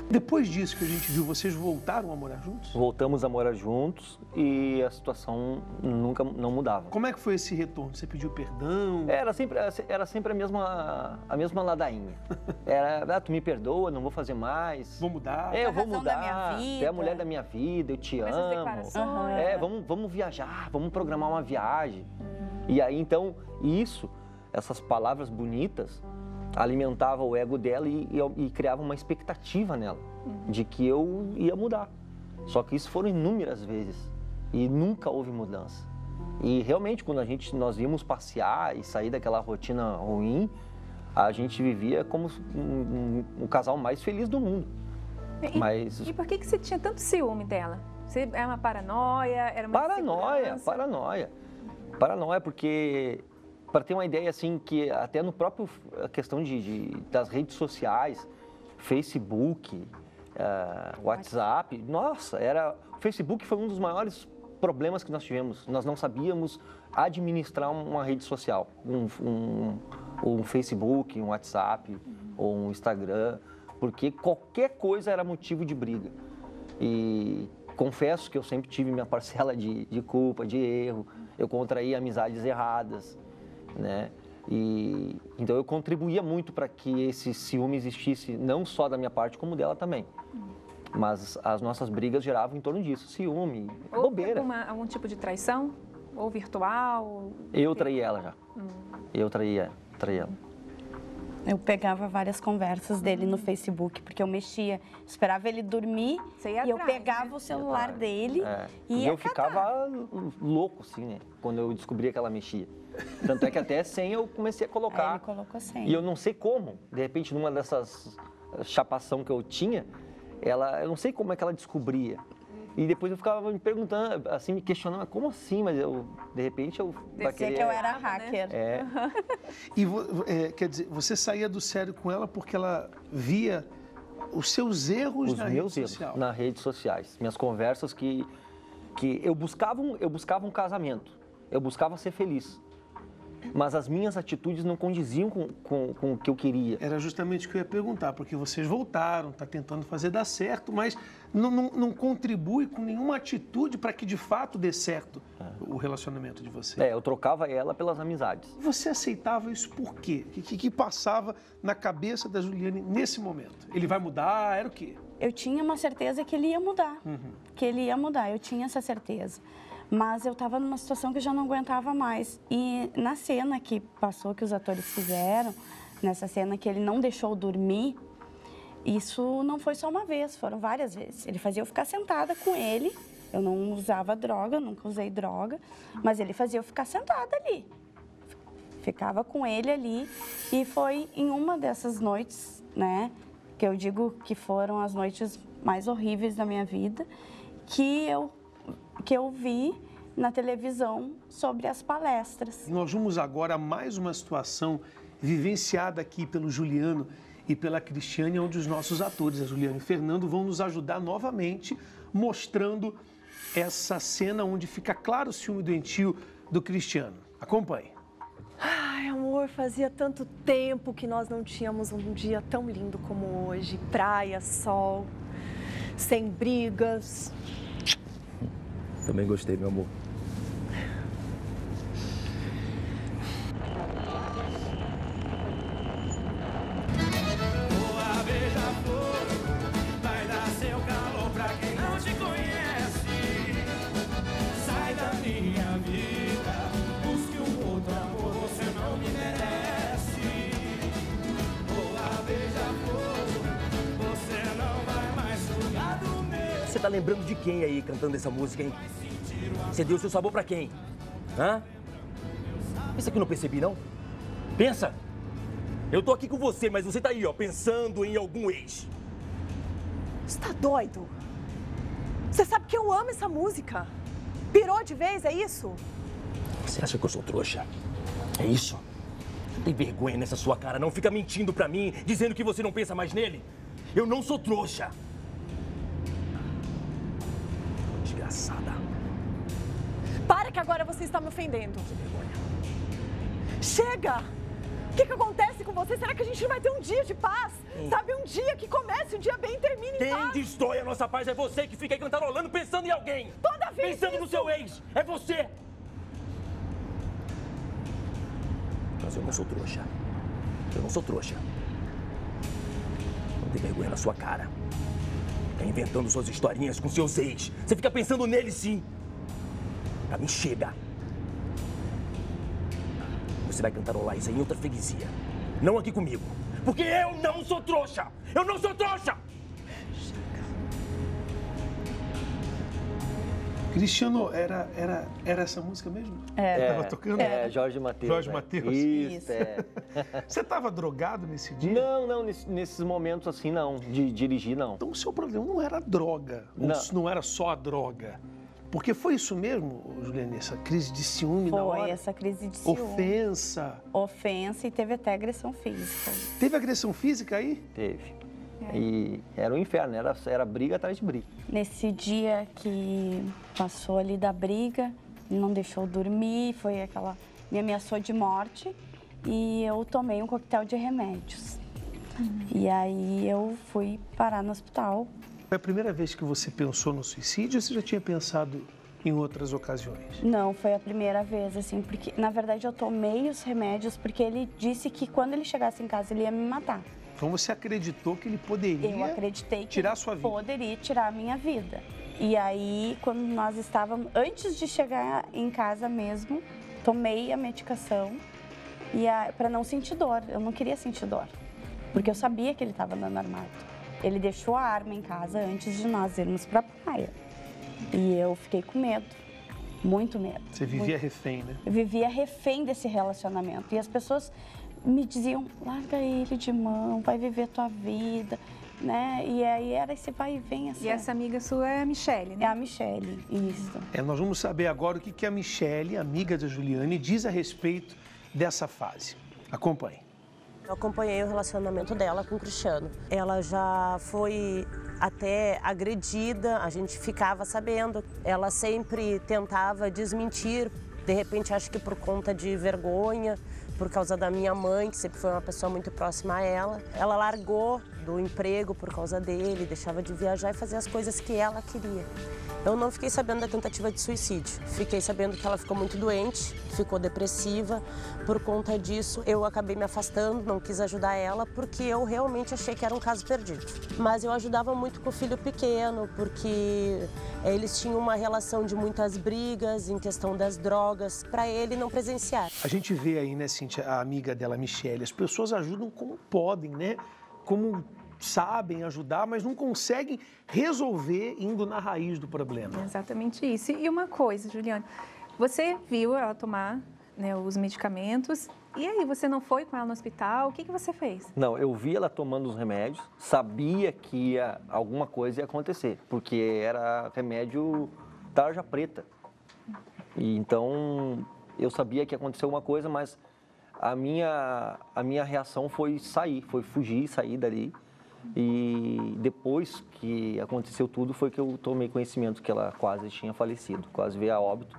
[SPEAKER 5] Depois disso que a gente viu, vocês voltaram a morar juntos?
[SPEAKER 4] Voltamos a morar juntos e a situação não mudava.
[SPEAKER 5] Como é que foi esse retorno? Você pediu perdão?
[SPEAKER 4] Era sempre a mesma ladainha. Era, tu me perdoa, não vou fazer mais.
[SPEAKER 5] Vou mudar.
[SPEAKER 4] Eu vou
[SPEAKER 7] razão da minha
[SPEAKER 4] mudar.
[SPEAKER 7] vida.
[SPEAKER 4] Tu é a mulher da minha vida, eu te
[SPEAKER 8] Essas
[SPEAKER 4] amo.
[SPEAKER 8] declarações.
[SPEAKER 4] Vamos viajar, vamos programar uma viagem. E aí, então, essas palavras bonitas alimentava o ego dela e criava uma expectativa nela de que eu ia mudar. Só que isso foram inúmeras vezes e nunca houve mudança. E realmente, quando nós íamos passear e sair daquela rotina ruim, a gente vivia como o casal mais feliz do mundo.
[SPEAKER 8] E por que você tinha tanto ciúme dela? Você era uma paranoia? Era uma
[SPEAKER 4] Paranoia, porque... Para ter uma ideia, assim, que até no próprio questão das redes sociais, Facebook, WhatsApp, nossa, o Facebook foi um dos maiores problemas que nós tivemos. Nós não sabíamos administrar uma rede social, um Facebook, um WhatsApp ou um Instagram, porque qualquer coisa era motivo de briga. E confesso que eu sempre tive minha parcela de culpa, de erro, eu contraí amizades erradas, né? E então eu contribuía muito para que esse ciúme existisse, não só da minha parte, como dela também. Mas as nossas brigas geravam em torno disso, ciúme, bobeira.
[SPEAKER 8] Houve algum tipo de traição? Ou virtual?
[SPEAKER 4] Eu traí ela já. Eu traí ela.
[SPEAKER 7] Eu pegava várias conversas dele no Facebook, porque eu mexia, esperava ele dormir e eu pegava o celular dele
[SPEAKER 4] e eu ficava louco, assim, né? Quando eu descobria que ela mexia. Tanto é que até senha eu comecei a colocar.
[SPEAKER 7] Ele colocou senha.
[SPEAKER 4] E eu não sei como, de repente, numa dessas chapação que eu tinha, eu não sei como é que ela descobria. E depois eu ficava me perguntando, assim, me questionando, como assim? Mas de repente eu...
[SPEAKER 7] Dizia que eu era hacker.
[SPEAKER 5] E, quer dizer, você saía do sério com ela porque ela via os seus erros na rede social?
[SPEAKER 4] Nas redes sociais. Minhas conversas que eu buscava um casamento, eu buscava ser feliz. Mas as minhas atitudes não condiziam com o que eu queria.
[SPEAKER 5] Era justamente o que eu ia perguntar, porque vocês voltaram, está tentando fazer dar certo, mas não contribui com nenhuma atitude para que de fato dê certo o relacionamento de vocês.
[SPEAKER 4] Eu trocava ela pelas amizades.
[SPEAKER 5] Você aceitava isso por quê? O que passava na cabeça da Juliane nesse momento? Ele vai mudar? Era o quê?
[SPEAKER 7] Eu tinha uma certeza que ele ia mudar, eu tinha essa certeza. Mas eu estava numa situação que eu já não aguentava mais. E na cena que passou, que os atores fizeram, nessa cena que ele não deixou dormir, isso não foi só uma vez, foram várias vezes. Ele fazia eu ficar sentada com ele, eu não usava droga, nunca usei droga, mas ele fazia eu ficar sentada ali. Ficava com ele ali e foi em uma dessas noites, né, que eu digo que foram as noites mais horríveis da minha vida, que eu vi na televisão sobre as palestras.
[SPEAKER 5] Nós vamos agora a mais uma situação vivenciada aqui pelo Juliano e pela Cristiane, onde os nossos atores, a Juliana e o Fernando, vão nos ajudar novamente, mostrando essa cena onde fica claro o ciúme doentio do Cristiano. Acompanhe.
[SPEAKER 17] Ai, amor, fazia tanto tempo que nós não tínhamos um dia tão lindo como hoje. Praia, sol, sem brigas.
[SPEAKER 16] Também gostei, meu amor.
[SPEAKER 18] Boa beija-flor, vai dar seu calor pra quem não te conhece. Sai da minha vida, busque um outro amor, você não me merece. Boa beija-flor, você não vai mais sugar do meu.
[SPEAKER 16] Você tá lembrando de quem aí cantando essa música, hein? Você deu seu sabor pra quem? Hã? Pensa que eu não percebi, não? Pensa! Eu tô aqui com você, mas você tá aí, ó, pensando em algum ex.
[SPEAKER 17] Você tá doido? Você sabe que eu amo essa música. Pirou de vez, é isso?
[SPEAKER 16] Você acha que eu sou trouxa? É isso? Não tem vergonha nessa sua cara, não? Fica mentindo pra mim, dizendo que você não pensa mais nele. Eu não sou trouxa. Desgraçada.
[SPEAKER 17] Para que agora você está me ofendendo. Chega! O que acontece com você? Será que a gente não vai ter um dia de paz? Sabe, um dia que comece, um dia bem e termine em paz.
[SPEAKER 16] Quem destrói a nossa paz é você que fica aí cantarolando pensando em alguém.
[SPEAKER 17] Toda vez
[SPEAKER 16] pensando no seu ex. É você. Mas eu não sou trouxa. Eu não sou trouxa. Não tem vergonha na sua cara. Fica inventando suas historinhas com seus ex. Você fica pensando nele, sim. Pra mim, chega. Você vai cantarolar isso aí em outra freguesia. Não aqui comigo. Porque eu não sou trouxa. Eu não sou trouxa.
[SPEAKER 5] Cristiano, era essa música mesmo? Tava tocando?
[SPEAKER 4] Jorge Mateus.
[SPEAKER 5] Jorge Mateus.
[SPEAKER 4] Isso,
[SPEAKER 5] Você estava drogado nesse dia?
[SPEAKER 4] Não, nesses momentos assim não, de dirigir não.
[SPEAKER 5] Então o seu problema não era a droga, não era só a droga. Porque foi isso mesmo, Juliane, essa crise de ciúme na hora?
[SPEAKER 7] Foi essa crise de ciúme.
[SPEAKER 5] Ofensa.
[SPEAKER 7] Ofensa e teve até agressão física.
[SPEAKER 5] Teve agressão física aí?
[SPEAKER 4] Teve. E era um inferno, era briga atrás de briga.
[SPEAKER 7] Nesse dia que passou ali da briga, não deixou dormir, foi aquela... me ameaçou de morte e eu tomei um coquetel de remédios. E aí eu fui parar no hospital.
[SPEAKER 5] Foi a primeira vez que você pensou no suicídio ou você já tinha pensado em outras ocasiões?
[SPEAKER 7] Não, foi a primeira vez, assim, porque na verdade eu tomei os remédios porque ele disse que quando ele chegasse em casa ele ia me matar.
[SPEAKER 5] Então você acreditou que ele poderia
[SPEAKER 7] Eu acreditei que
[SPEAKER 5] tirar sua vida?
[SPEAKER 7] Poderia tirar a minha vida. E aí, quando nós estávamos, antes de chegar em casa mesmo, tomei a medicação para não sentir dor. Eu não queria sentir dor, porque eu sabia que ele estava andando armado. Ele deixou a arma em casa antes de nós irmos para a praia. E eu fiquei com medo, muito medo.
[SPEAKER 5] Você vivia refém, né?
[SPEAKER 7] Eu vivia refém desse relacionamento. E as pessoas me diziam, larga ele de mão, vai viver tua vida, né? E aí era esse vai e vem.
[SPEAKER 8] E essa amiga sua é a Michele, né?
[SPEAKER 7] É a Michele, isso.
[SPEAKER 5] Nós vamos saber agora o que a Michele, amiga da Juliane, diz a respeito dessa fase. Acompanhe.
[SPEAKER 19] Eu acompanhei o relacionamento dela com o Cristiano. Ela já foi até agredida, a gente ficava sabendo. Ela sempre tentava desmentir, de repente acho que por conta de vergonha, por causa da minha mãe, que sempre foi uma pessoa muito próxima a ela. Ela largou do emprego por causa dele, deixava de viajar e fazer as coisas que ela queria. Eu não fiquei sabendo da tentativa de suicídio. Fiquei sabendo que ela ficou muito doente, ficou depressiva. Por conta disso, eu acabei me afastando, não quis ajudar ela, porque eu realmente achei que era um caso perdido. Mas eu ajudava muito com o filho pequeno, porque eles tinham uma relação de muitas brigas em questão das drogas, para ele não presenciar.
[SPEAKER 5] A gente vê aí, né, Cíntia, a amiga dela, Michele, as pessoas ajudam como podem, né? Como sabem ajudar, mas não conseguem resolver indo na raiz do problema.
[SPEAKER 8] Exatamente isso. E uma coisa, Juliane, você viu ela tomar, né, os medicamentos, e aí você não foi com ela no hospital? O que você fez?
[SPEAKER 4] Não, eu vi ela tomando os remédios, sabia que alguma coisa ia acontecer, porque era remédio tarja preta. E então eu sabia que ia acontecer uma coisa, mas a minha reação foi fugir, sair dali. E depois que aconteceu tudo foi que eu tomei conhecimento que ela quase tinha falecido, quase veio a óbito.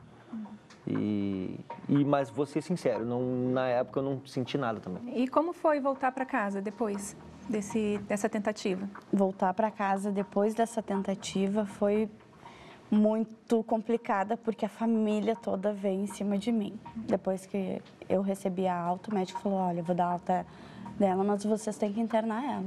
[SPEAKER 4] Mas vou ser sincero, na época eu não senti nada também.
[SPEAKER 8] E como foi voltar para casa depois dessa tentativa?
[SPEAKER 7] Voltar para casa depois dessa tentativa foi muito complicada, porque a família toda veio em cima de mim. Depois que eu recebi a alta, o médico falou, olha, eu vou dar alta dela, mas vocês têm que internar ela.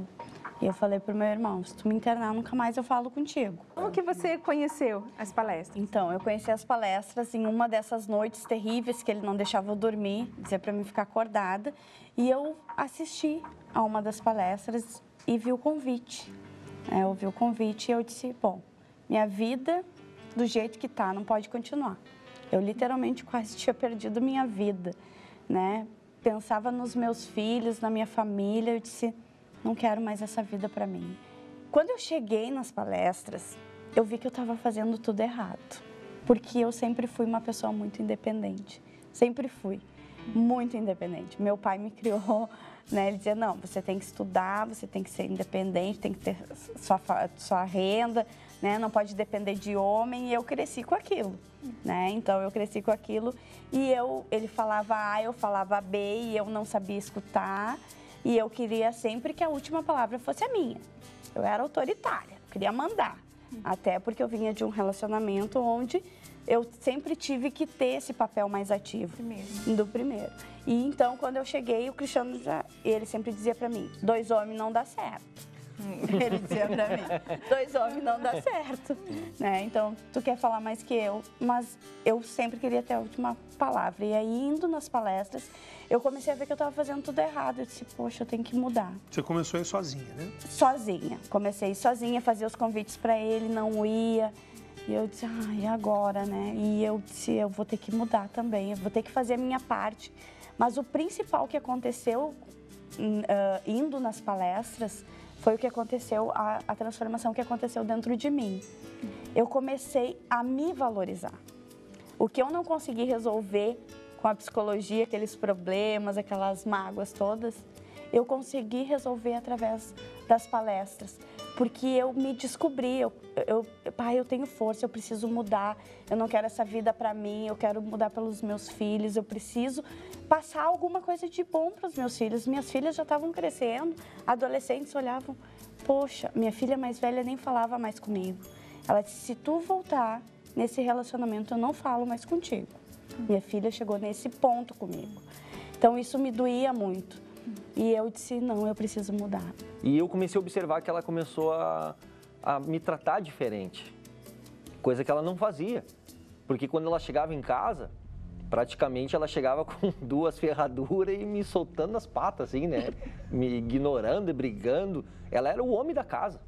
[SPEAKER 7] E eu falei pro meu irmão, se tu me internar, nunca mais eu falo contigo.
[SPEAKER 8] Como que você conheceu as palestras?
[SPEAKER 7] Então, eu conheci as palestras em uma dessas noites terríveis que ele não deixava eu dormir, dizia pra mim ficar acordada. E eu assisti a uma das palestras e vi o convite. Eu vi o convite e eu disse, bom, minha vida do jeito que tá não pode continuar. Eu literalmente quase tinha perdido minha vida, né? Pensava nos meus filhos, na minha família, eu disse, não quero mais essa vida para mim. Quando eu cheguei nas palestras, eu vi que eu estava fazendo tudo errado, porque eu sempre fui uma pessoa muito independente, sempre fui muito independente. Meu pai me criou, né? Ele dizia, não, você tem que estudar, você tem que ser independente, tem que ter sua renda, né? Não pode depender de homem, e eu cresci com aquilo, né? Então eu cresci com aquilo e ele falava A, eu falava B e eu não sabia escutar. E eu queria sempre que a última palavra fosse a minha. Eu era autoritária, eu queria mandar. Até porque eu vinha de um relacionamento onde eu sempre tive que ter esse papel mais ativo. Do primeiro. E então, quando eu cheguei, o Cristiano ele sempre dizia pra mim, 2 homens não dá certo. Ele dizia pra mim, 2 homens não dá certo. Né? Então, tu quer falar mais que eu, mas eu sempre queria ter a última palavra. E aí, indo nas palestras, eu comecei a ver que eu estava fazendo tudo errado. Eu disse, poxa, eu tenho que mudar.
[SPEAKER 5] Você começou a ir sozinha, né?
[SPEAKER 7] Sozinha. Comecei sozinha, fazia os convites para ele, não ia. E eu disse, e agora, né? E eu disse, eu vou ter que mudar também, eu vou ter que fazer a minha parte. Mas o principal que aconteceu, indo nas palestras, foi o que aconteceu, a transformação que aconteceu dentro de mim. Eu comecei a me valorizar. O que eu não consegui resolver com a psicologia, aqueles problemas, aquelas mágoas todas, eu consegui resolver através das palestras, porque eu me descobri, pai, eu tenho força, eu preciso mudar, eu não quero essa vida para mim, eu quero mudar pelos meus filhos, eu preciso passar alguma coisa de bom para os meus filhos. Minhas filhas já estavam crescendo, adolescentes olhavam, poxa, minha filha mais velha nem falava mais comigo. Ela disse, se tu voltar nesse relacionamento, eu não falo mais contigo. Minha filha chegou nesse ponto comigo. Então, isso me doía muito. E eu disse, não, eu preciso mudar.
[SPEAKER 4] E eu comecei a observar que ela começou a me tratar diferente. Coisa que ela não fazia. Porque quando ela chegava em casa, praticamente ela chegava com 2 ferraduras e me soltando nas patas, assim, né? Me ignorando e brigando. Ela era o homem da casa.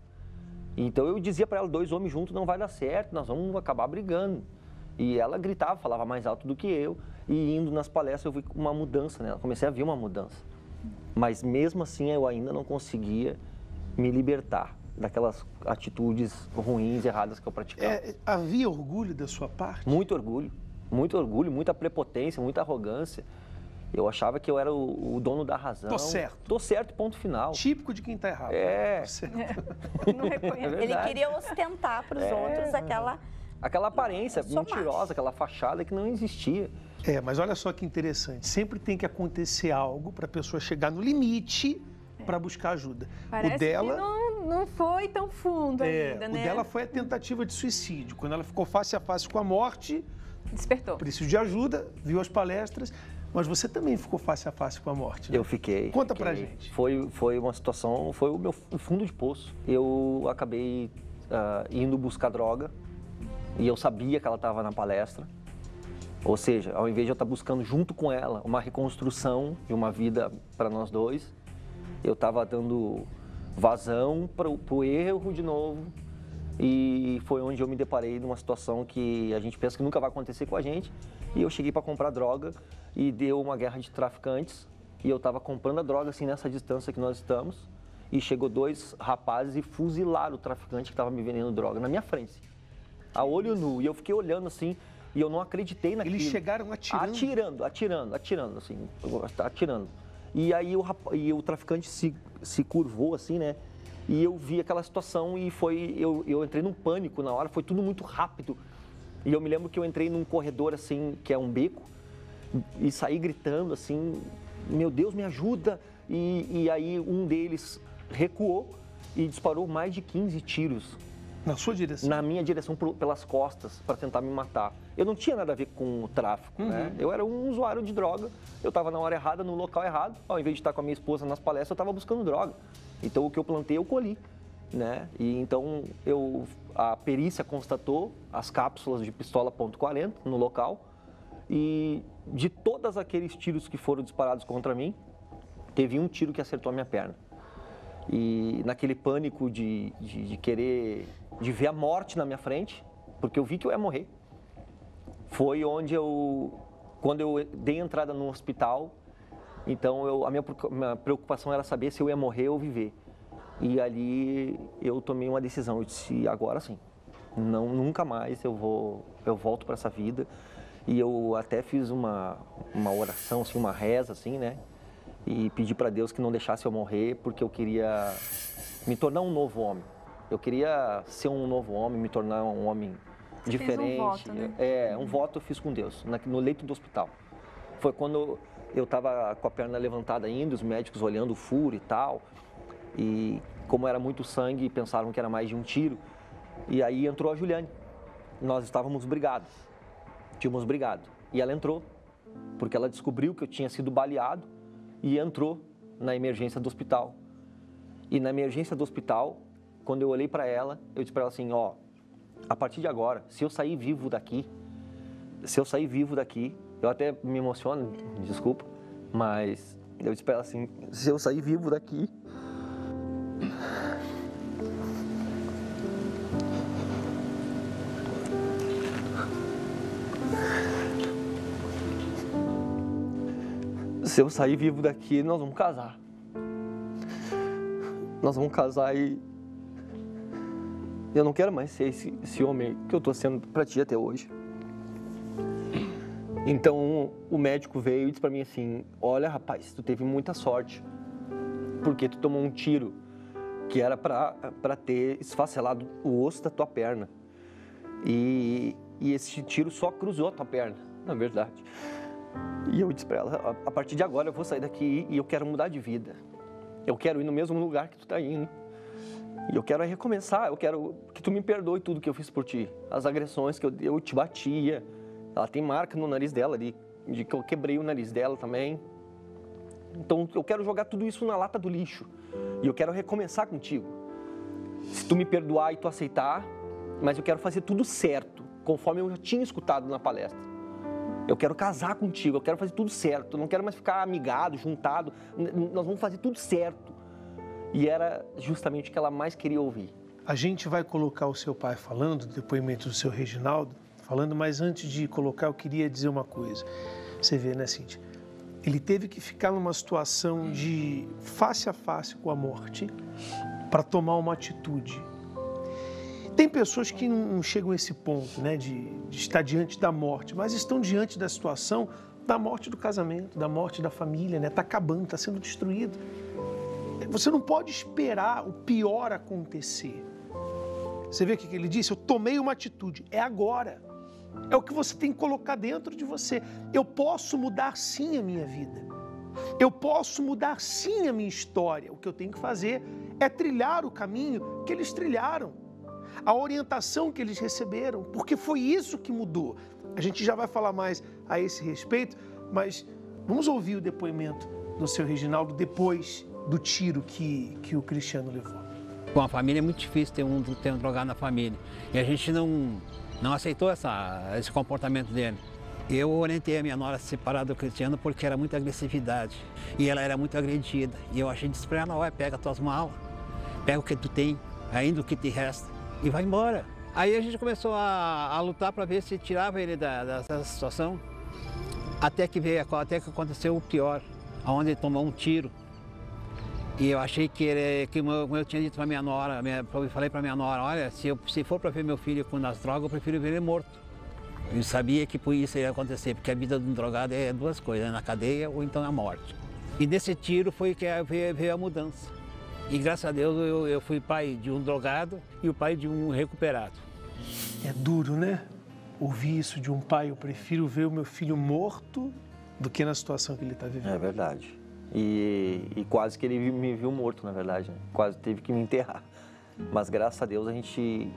[SPEAKER 4] Então eu dizia para ela, 2 homens juntos não vai dar certo, nós vamos acabar brigando. E ela gritava, falava mais alto do que eu. E indo nas palestras eu vi uma mudança nela, comecei a ver uma mudança. Mas mesmo assim eu ainda não conseguia me libertar daquelas atitudes ruins, erradas que eu praticava.
[SPEAKER 5] Havia orgulho da sua parte?
[SPEAKER 4] Muito orgulho, muita prepotência, muita arrogância. Eu achava que eu era o dono da razão.
[SPEAKER 5] Tô certo.
[SPEAKER 4] Tô certo, ponto final.
[SPEAKER 5] Típico de quem tá errado.
[SPEAKER 4] É.
[SPEAKER 8] Não reconhece.
[SPEAKER 20] Ele queria ostentar para os outros
[SPEAKER 4] aquela aparência mentirosa, aquela fachada que não existia.
[SPEAKER 5] Mas olha só que interessante. Sempre tem que acontecer algo para a pessoa chegar no limite para buscar ajuda.
[SPEAKER 8] Parece
[SPEAKER 5] o dela
[SPEAKER 8] que não foi tão fundo ainda, né?
[SPEAKER 5] O dela foi a tentativa de suicídio. Quando ela ficou face a face com a morte,
[SPEAKER 8] despertou.
[SPEAKER 5] Preciso de ajuda, viu as palestras, mas você também ficou face a face com a morte, né?
[SPEAKER 4] Eu fiquei.
[SPEAKER 5] Conta pra gente.
[SPEAKER 4] Foi uma situação, foi o meu fundo de poço. Eu acabei indo buscar droga e eu sabia que ela estava na palestra. Ou seja, ao invés de eu estar buscando junto com ela uma reconstrução de uma vida para nós dois, eu estava dando vazão para o erro de novo. E foi onde eu me deparei numa situação que a gente pensa que nunca vai acontecer com a gente. E eu cheguei para comprar droga e deu uma guerra de traficantes. E eu estava comprando a droga assim nessa distância que nós estamos. E chegou 2 rapazes e fuzilaram o traficante que estava me vendendo droga na minha frente, a olho nu. E eu fiquei olhando assim e eu não acreditei naquilo.
[SPEAKER 5] Eles chegaram atirando?
[SPEAKER 4] Atirando assim, atirando. E aí o traficante se curvou assim, né? E eu vi aquela situação e eu entrei num pânico na hora, foi tudo muito rápido. E eu me lembro que eu entrei num corredor assim, que é um beco, e saí gritando assim, meu Deus, me ajuda. E aí um deles recuou e disparou mais de 15 tiros.
[SPEAKER 5] Na sua direção?
[SPEAKER 4] Na minha direção, pelas costas, para tentar me matar. Eu não tinha nada a ver com o tráfico, né? Eu era um usuário de droga, eu estava na hora errada, no local errado. Ao invés de estar com a minha esposa nas palestras, eu estava buscando droga. Então o que eu plantei, eu colhi, né? E então a perícia constatou as cápsulas de pistola .40 no local. E de todos aqueles tiros que foram disparados contra mim, teve um tiro que acertou a minha perna. E naquele pânico de ver a morte na minha frente, porque eu vi que eu ia morrer, foi onde quando eu dei entrada no hospital, então a minha preocupação era saber se eu ia morrer ou viver. E ali eu tomei uma decisão, eu disse, agora sim, nunca mais eu volto para essa vida. E eu até fiz uma oração, assim, uma reza, assim, né? E pedi para Deus que não deixasse eu morrer, porque eu queria me tornar um novo homem. Eu queria ser um novo homem, me tornar um homem diferente.
[SPEAKER 8] Fez um voto, né?
[SPEAKER 4] Um voto eu fiz com Deus, no leito do hospital. Foi quando eu estava com a perna levantada ainda, os médicos olhando o furo e tal. E como era muito sangue, pensaram que era mais de um tiro. E aí entrou a Juliane. Nós estávamos brigados. Tínhamos brigado. E ela entrou, porque ela descobriu que eu tinha sido baleado e entrou na emergência do hospital. E na emergência do hospital, quando eu olhei para ela, eu disse para ela assim, a partir de agora, se eu sair vivo daqui, eu até me emociono, desculpa, mas eu disse para ela assim, se eu sair vivo daqui, nós vamos casar. Nós vamos casar e eu não quero mais ser esse homem que eu tô sendo pra ti até hoje. Então o médico veio e disse pra mim assim, olha rapaz, tu teve muita sorte, porque tu tomou um tiro que era pra ter esfacelado o osso da tua perna. E esse tiro só cruzou a tua perna, na verdade. E eu disse pra ela, a partir de agora eu vou sair daqui e eu quero mudar de vida. Eu quero ir no mesmo lugar que tu tá indo. E eu quero recomeçar, eu quero que tu me perdoe tudo que eu fiz por ti. As agressões que eu te batia. Ela tem marca no nariz dela ali, de que eu quebrei o nariz dela também. Então eu quero jogar tudo isso na lata do lixo. E eu quero recomeçar contigo. Se tu me perdoar e tu aceitar, mas eu quero fazer tudo certo, conforme eu já tinha escutado na palestra. Eu quero casar contigo, eu quero fazer tudo certo, eu não quero mais ficar amigado, juntado, nós vamos fazer tudo certo. E era justamente o que ela mais queria ouvir.
[SPEAKER 5] A gente vai colocar o seu pai falando, o depoimento do seu Reginaldo falando, mas antes de colocar eu queria dizer uma coisa. Você vê, né, Cíntia? Ele teve que ficar numa situação de face a face com a morte para tomar uma atitude. Tem pessoas que não chegam a esse ponto, né, de estar diante da morte, mas estão diante da situação da morte do casamento, da morte da família, né? Está acabando, está sendo destruído. Você não pode esperar o pior acontecer. Você vê o que ele disse? Eu tomei uma atitude, é agora. É o que você tem que colocar dentro de você. Eu posso mudar sim a minha vida. Eu posso mudar sim a minha história. O que eu tenho que fazer é trilhar o caminho que eles trilharam. A orientação que eles receberam, porque foi isso que mudou. A gente já vai falar mais a esse respeito, mas vamos ouvir o depoimento do seu Reginaldo depois do tiro que o Cristiano levou.
[SPEAKER 6] Com a família é muito difícil ter um drogado na família. E a gente não aceitou esse comportamento dele. Eu orientei a minha nora a se separar do Cristiano porque era muita agressividade. E ela era muito agredida. E eu achei disse pra ela, olha, pega tuas malas, pega o que tu tem, ainda o que te resta, e vai embora. Aí a gente começou a lutar para ver se tirava ele dessa situação, até que aconteceu o pior, onde ele tomou um tiro. E eu achei como eu tinha dito para minha nora, eu falei para minha nora, olha, se for para ver meu filho nas drogas, eu prefiro ver ele morto. Eu sabia que por isso ia acontecer, porque a vida de um drogado é duas coisas, na cadeia ou então na morte. E nesse tiro foi que veio a mudança. E graças a Deus eu fui pai de um drogado e o pai de um recuperado.
[SPEAKER 5] É duro, né? Ouvir isso de um pai, eu prefiro ver o meu filho morto do que na situação que ele está vivendo.
[SPEAKER 4] É verdade. E quase que ele me viu morto, na verdade, né? Quase teve que me enterrar. Mas graças a Deus a gente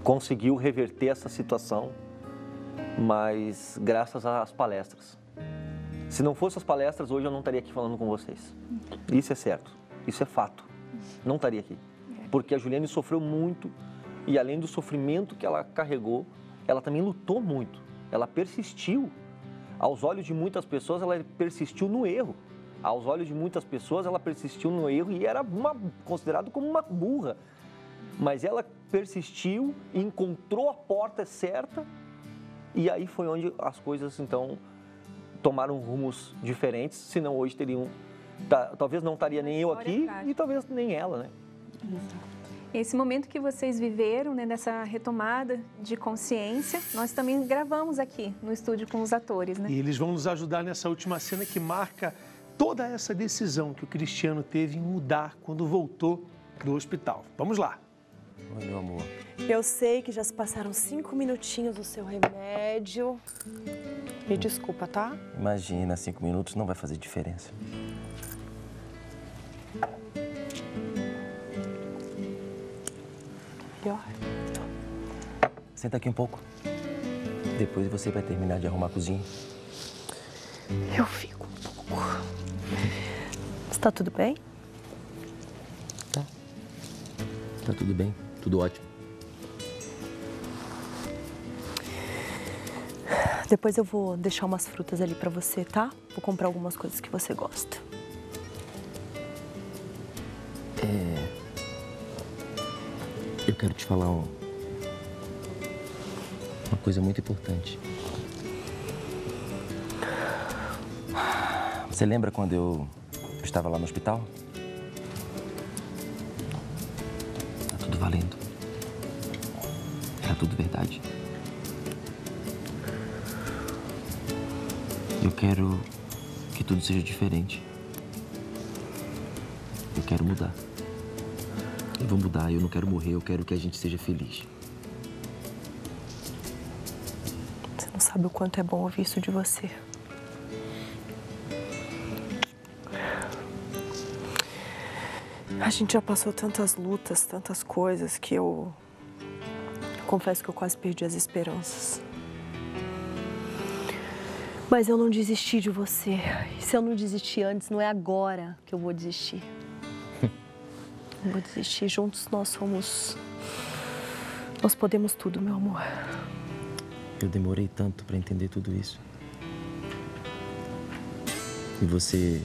[SPEAKER 4] conseguiu reverter essa situação, mas graças às palestras. Se não fossem as palestras, hoje eu não estaria aqui falando com vocês. Isso é certo. Isso é fato. Não estaria aqui. Porque a Juliane sofreu muito e além do sofrimento que ela carregou, ela também lutou muito. Ela persistiu. Aos olhos de muitas pessoas, ela persistiu no erro. Aos olhos de muitas pessoas, ela persistiu no erro e era considerada como uma burra. Mas ela persistiu, encontrou a porta certa e aí foi onde as coisas, então, tomaram rumos diferentes, senão hoje teriam... Talvez não estaria nem eu aqui e talvez nem ela, né?
[SPEAKER 8] Esse momento que vocês viveram, né, nessa retomada de consciência, nós também gravamos aqui no estúdio com os atores, né?
[SPEAKER 5] E eles vão nos ajudar nessa última cena que marca toda essa decisão que o Cristiano teve em mudar quando voltou do hospital. Vamos lá.
[SPEAKER 21] Oi, meu amor.
[SPEAKER 20] Eu sei que já se passaram 5 minutinhos do seu remédio. Me desculpa, tá?
[SPEAKER 21] Imagina, 5 minutos não vai fazer diferença.
[SPEAKER 20] Melhor.
[SPEAKER 21] Senta aqui um pouco. Depois você vai terminar de arrumar a cozinha.
[SPEAKER 20] Eu fico um pouco. Está tudo bem?
[SPEAKER 21] Tá. Tá tudo bem. Tudo ótimo.
[SPEAKER 20] Depois eu vou deixar umas frutas ali pra você, tá? Vou comprar algumas coisas que você gosta.
[SPEAKER 21] Eu quero te falar uma coisa muito importante. Você lembra quando eu estava lá no hospital? Tá tudo valendo. Era tudo verdade. Eu quero que tudo seja diferente. Eu quero mudar. Eu vou mudar, eu não quero morrer, eu quero que a gente seja feliz.
[SPEAKER 20] Você não sabe o quanto é bom ouvir isso de você. A gente já passou tantas lutas, tantas coisas que eu confesso que eu quase perdi as esperanças. Mas eu não desisti de você. E se eu não desisti antes, não é agora que eu vou desistir. Não vou desistir. Juntos nós podemos tudo, meu amor.
[SPEAKER 21] Eu demorei tanto para entender tudo isso. E você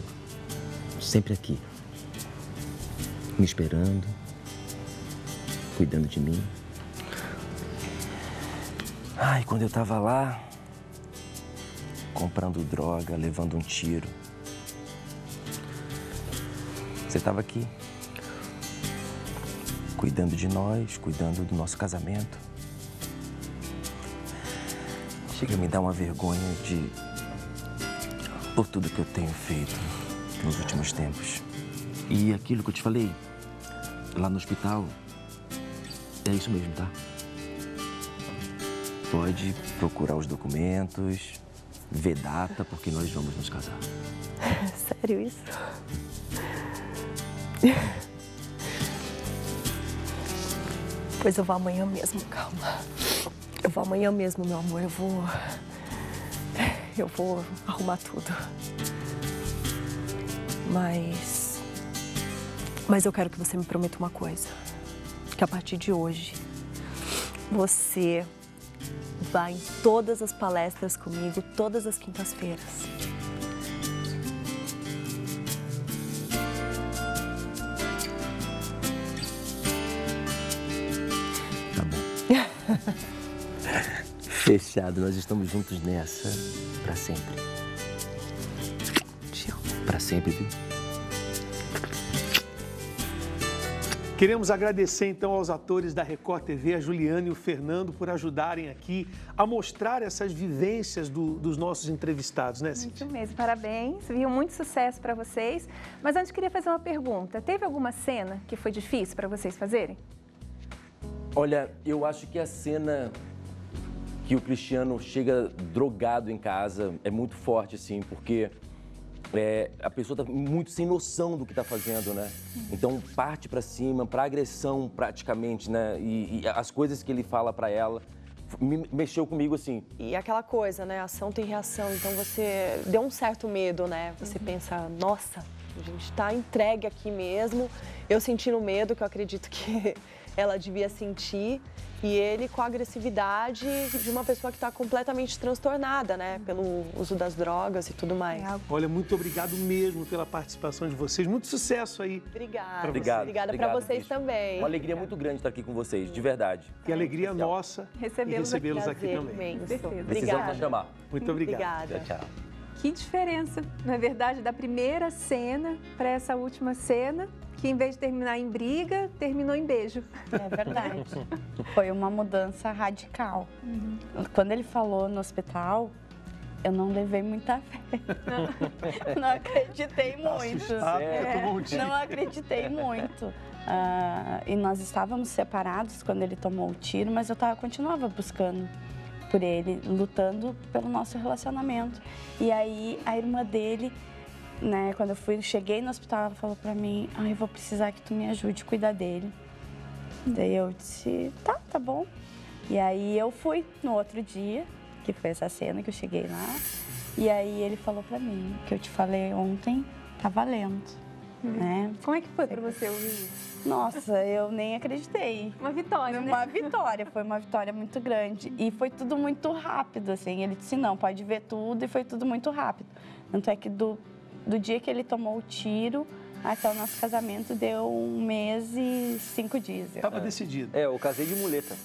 [SPEAKER 21] sempre aqui, me esperando, cuidando de mim. Ai, quando eu tava lá, comprando droga, levando um tiro, você tava aqui, cuidando de nós, cuidando do nosso casamento. Chega a me dar uma vergonha por tudo que eu tenho feito nos últimos tempos. E aquilo que eu te falei lá no hospital, é isso mesmo, tá? Pode procurar os documentos, ver data, porque nós vamos nos casar.
[SPEAKER 20] Sério isso? Pois eu vou amanhã mesmo, calma. Eu vou amanhã mesmo, meu amor. Eu vou arrumar tudo. Mas eu quero que você me prometa uma coisa. Que a partir de hoje, você vai em todas as palestras comigo, todas as quintas-feiras.
[SPEAKER 21] Fechado, nós estamos juntos nessa pra sempre.
[SPEAKER 20] Te amo.
[SPEAKER 21] Pra sempre, viu?
[SPEAKER 5] Queremos agradecer então aos atores da Record TV, a Juliana e o Fernando, por ajudarem aqui a mostrar essas vivências dos nossos entrevistados, né, Cíntia?
[SPEAKER 8] Muito mesmo, parabéns, viu? Muito sucesso para vocês. Mas antes queria fazer uma pergunta. Teve alguma cena que foi difícil para vocês fazerem?
[SPEAKER 21] Olha, eu acho que a cena que o Cristiano chega drogado em casa é muito forte, assim, porque a pessoa tá muito sem noção do que tá fazendo, né? Então parte pra cima, pra agressão praticamente, né? E as coisas que ele fala pra ela mexeu comigo, assim.
[SPEAKER 20] E aquela coisa, né? Ação tem reação, então você deu um certo medo, né? Você pensa, nossa, a gente tá entregue aqui mesmo. Eu sentindo medo, que eu acredito que ela devia sentir. E ele com a agressividade de uma pessoa que está completamente transtornada, né? Pelo uso das drogas e tudo mais.
[SPEAKER 5] Olha, muito obrigado mesmo pela participação de vocês. Muito sucesso aí.
[SPEAKER 20] Obrigada.
[SPEAKER 21] Obrigado
[SPEAKER 20] para vocês
[SPEAKER 21] Cristo.
[SPEAKER 20] também.
[SPEAKER 21] Uma alegria muito grande estar aqui com vocês, de verdade.
[SPEAKER 5] Que alegria nossa recebê-los aqui também.
[SPEAKER 21] Precisamos nos chamar.
[SPEAKER 5] Muito obrigado.
[SPEAKER 21] Tchau, tchau.
[SPEAKER 8] Que diferença, na verdade, da primeira cena para essa última cena, que em vez de terminar em briga, terminou em beijo.
[SPEAKER 7] É verdade. Foi uma mudança radical. Quando ele falou no hospital, eu não levei muita fé. Não acreditei muito. Não acreditei muito. E nós estávamos separados quando ele tomou o tiro, mas eu continuava buscando por ele, lutando pelo nosso relacionamento. E aí a irmã dele, né, quando eu cheguei no hospital, ela falou pra mim, eu vou precisar que tu me ajude a cuidar dele. Daí eu disse, tá bom. E aí eu fui no outro dia, que foi essa cena que eu cheguei lá, e aí ele falou pra mim, que eu te falei ontem, tá valendo, né?
[SPEAKER 8] Como é que foi pra você ouvir isso?
[SPEAKER 7] Nossa, eu nem acreditei.
[SPEAKER 8] Uma vitória, né?
[SPEAKER 7] Uma vitória, foi uma vitória muito grande. E foi tudo muito rápido, assim. Ele disse, não, pode ver tudo, e foi tudo muito rápido. Tanto é que do dia que ele tomou o tiro até o nosso casamento deu 1 mês e 5 dias.
[SPEAKER 5] Estava decidido.
[SPEAKER 4] Eu casei de muleta.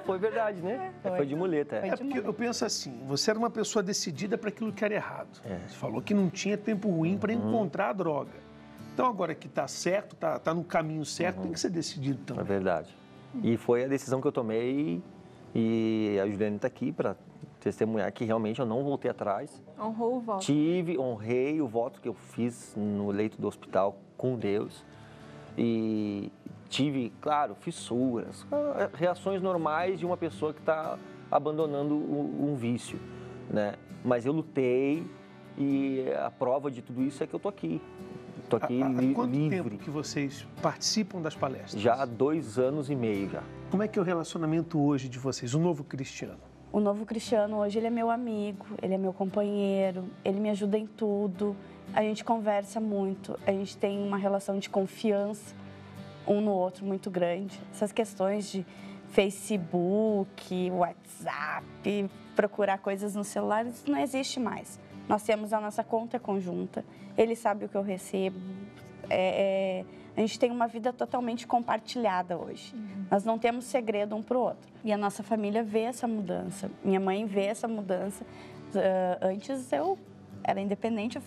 [SPEAKER 4] Foi verdade, né? Foi de muleta.
[SPEAKER 5] Porque eu penso assim, você era uma pessoa decidida para aquilo que era errado. Você falou que não tinha tempo ruim para encontrar a droga. Então agora que está certo, tá no caminho certo, tem que ser decidido também.
[SPEAKER 4] É verdade. E foi a decisão que eu tomei e a Juliana está aqui para testemunhar que realmente eu não voltei atrás.
[SPEAKER 8] Honrou o voto.
[SPEAKER 4] Honrei o voto que eu fiz no leito do hospital com Deus. E tive, claro, fissuras, reações normais de uma pessoa que está abandonando um vício, né? Mas eu lutei e a prova de tudo isso é que eu tô aqui. Tô aqui
[SPEAKER 5] Há quanto
[SPEAKER 4] livre.
[SPEAKER 5] tempo que vocês participam das palestras?
[SPEAKER 4] Já há 2 anos e meio já.
[SPEAKER 5] Como é que é o relacionamento hoje de vocês, o novo Cristiano?
[SPEAKER 7] O novo Cristiano hoje, ele é meu amigo, ele é meu companheiro, ele me ajuda em tudo. A gente conversa muito, a gente tem uma relação de confiança um no outro muito grande. Essas questões de Facebook, WhatsApp, procurar coisas no celular, isso não existe mais. Nós temos a nossa conta conjunta, ele sabe o que eu recebo. A gente tem uma vida totalmente compartilhada hoje. Nós não temos segredo um para o outro. E a nossa família vê essa mudança. Minha mãe vê essa mudança. Antes eu era independente, eu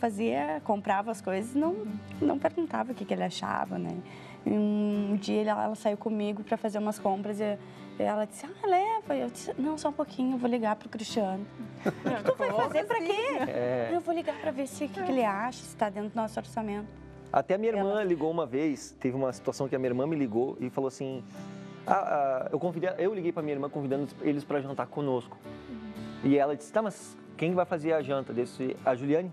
[SPEAKER 7] comprava as coisas e não perguntava o que ele achava, né? Um dia ela saiu comigo para fazer umas compras e ela disse, leva. Eu disse, não, só um pouquinho, eu vou ligar pro Cristiano. Tu vai fazer para quê? Eu vou ligar para ver o que ele acha, se está dentro do nosso orçamento.
[SPEAKER 4] Até a minha irmã ligou uma vez, teve uma situação que a minha irmã me ligou e falou assim, eu liguei para minha irmã convidando eles para jantar conosco. E ela disse, tá, mas quem vai fazer a janta? Desse, a Juliane?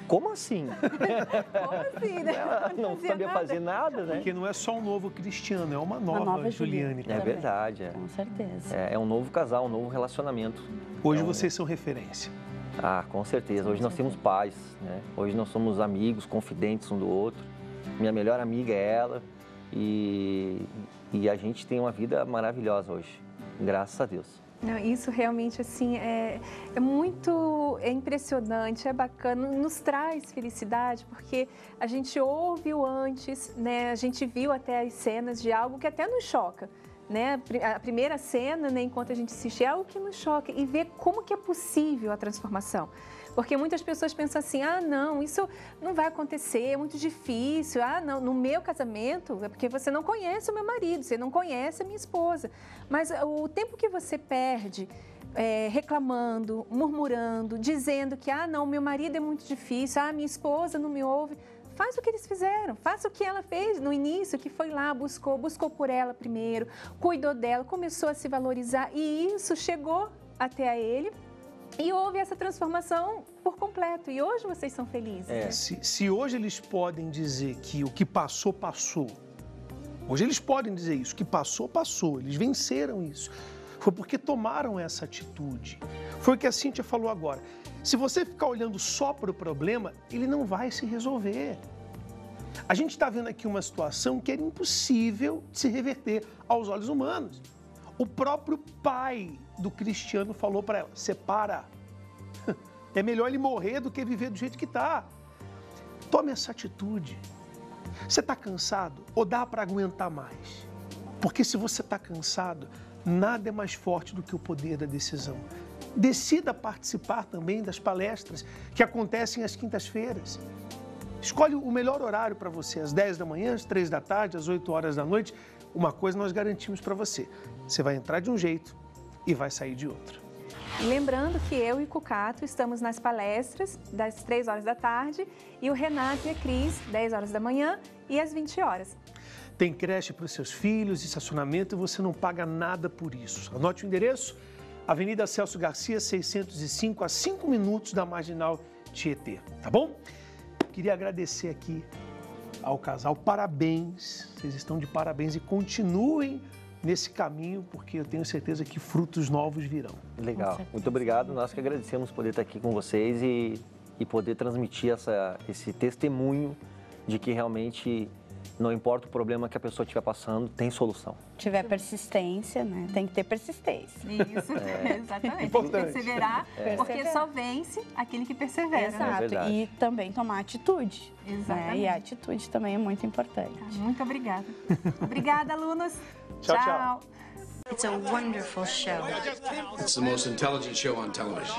[SPEAKER 4] Como assim?
[SPEAKER 8] Como assim, né?
[SPEAKER 4] Ela não sabia fazer nada, né?
[SPEAKER 5] Porque não é só um novo Cristiano, é uma nova Juliane.
[SPEAKER 4] É verdade.
[SPEAKER 7] Com certeza.
[SPEAKER 4] É um novo casal, um novo relacionamento.
[SPEAKER 5] Hoje vocês são referência.
[SPEAKER 4] Com certeza. Hoje nós temos paz, né? Hoje nós somos amigos, confidentes um do outro. Minha melhor amiga é ela e a gente tem uma vida maravilhosa hoje, graças a Deus.
[SPEAKER 8] Não, isso realmente assim é impressionante, é bacana, nos traz felicidade, porque a gente ouve o antes, né? A gente viu até as cenas de algo que até nos choca, né? A primeira cena, né, enquanto a gente assiste, é algo que nos choca e ver como que é possível a transformação. Porque muitas pessoas pensam assim, não, isso não vai acontecer, é muito difícil, não, no meu casamento, é porque você não conhece o meu marido, você não conhece a minha esposa. Mas o tempo que você perde reclamando, murmurando, dizendo que, não, meu marido é muito difícil, minha esposa não me ouve, faz o que eles fizeram, faça o que ela fez no início, que foi lá, buscou por ela primeiro, cuidou dela, começou a se valorizar e isso chegou até a ele. E houve essa transformação por completo. E hoje vocês são felizes.
[SPEAKER 5] Se hoje eles podem dizer que o que passou, passou. Hoje eles podem dizer isso. O que passou, passou. Eles venceram isso. Foi porque tomaram essa atitude. Foi o que a Cíntia falou agora. Se você ficar olhando só para o problema, ele não vai se resolver. A gente está vendo aqui uma situação que era impossível de se reverter aos olhos humanos. O próprio pai do Cristiano falou para ela, separa. É melhor ele morrer do que viver do jeito que está. Tome essa atitude. Você está cansado ou dá para aguentar mais? Porque se você está cansado, nada é mais forte do que o poder da decisão. Decida participar também das palestras que acontecem às quintas-feiras. Escolhe o melhor horário para você, às 10 da manhã, às 3 da tarde, às 8 horas da noite. Uma coisa nós garantimos para você. Você vai entrar de um jeito e vai sair de outro.
[SPEAKER 8] Lembrando que eu e o Cucato estamos nas palestras das 3 horas da tarde e o Renato e a Cris, 10 horas da manhã e às 20 horas.
[SPEAKER 5] Tem creche para os seus filhos, estacionamento e você não paga nada por isso. Anote o endereço, Avenida Celso Garcia, 605, a 5 minutos da Marginal Tietê, tá bom? Queria agradecer aqui ao casal, parabéns, vocês estão de parabéns e continuem nesse caminho, porque eu tenho certeza que frutos novos virão.
[SPEAKER 4] Legal, muito obrigado, nós que agradecemos poder estar aqui com vocês e poder transmitir esse testemunho de que realmente não importa o problema que a pessoa estiver passando, tem solução.
[SPEAKER 7] Tiver persistência, né? Tem que ter persistência.
[SPEAKER 8] Isso, exatamente.
[SPEAKER 5] Importante.
[SPEAKER 8] Perseverar, porque só vence aquele que persevera.
[SPEAKER 7] Exato, e também tomar atitude.
[SPEAKER 8] Exatamente.
[SPEAKER 7] Né? E a atitude também é muito importante.
[SPEAKER 8] Muito obrigada. Obrigada, alunos.
[SPEAKER 5] Tchau, tchau.
[SPEAKER 1] It's a wonderful show.
[SPEAKER 22] It's the most intelligent show on television.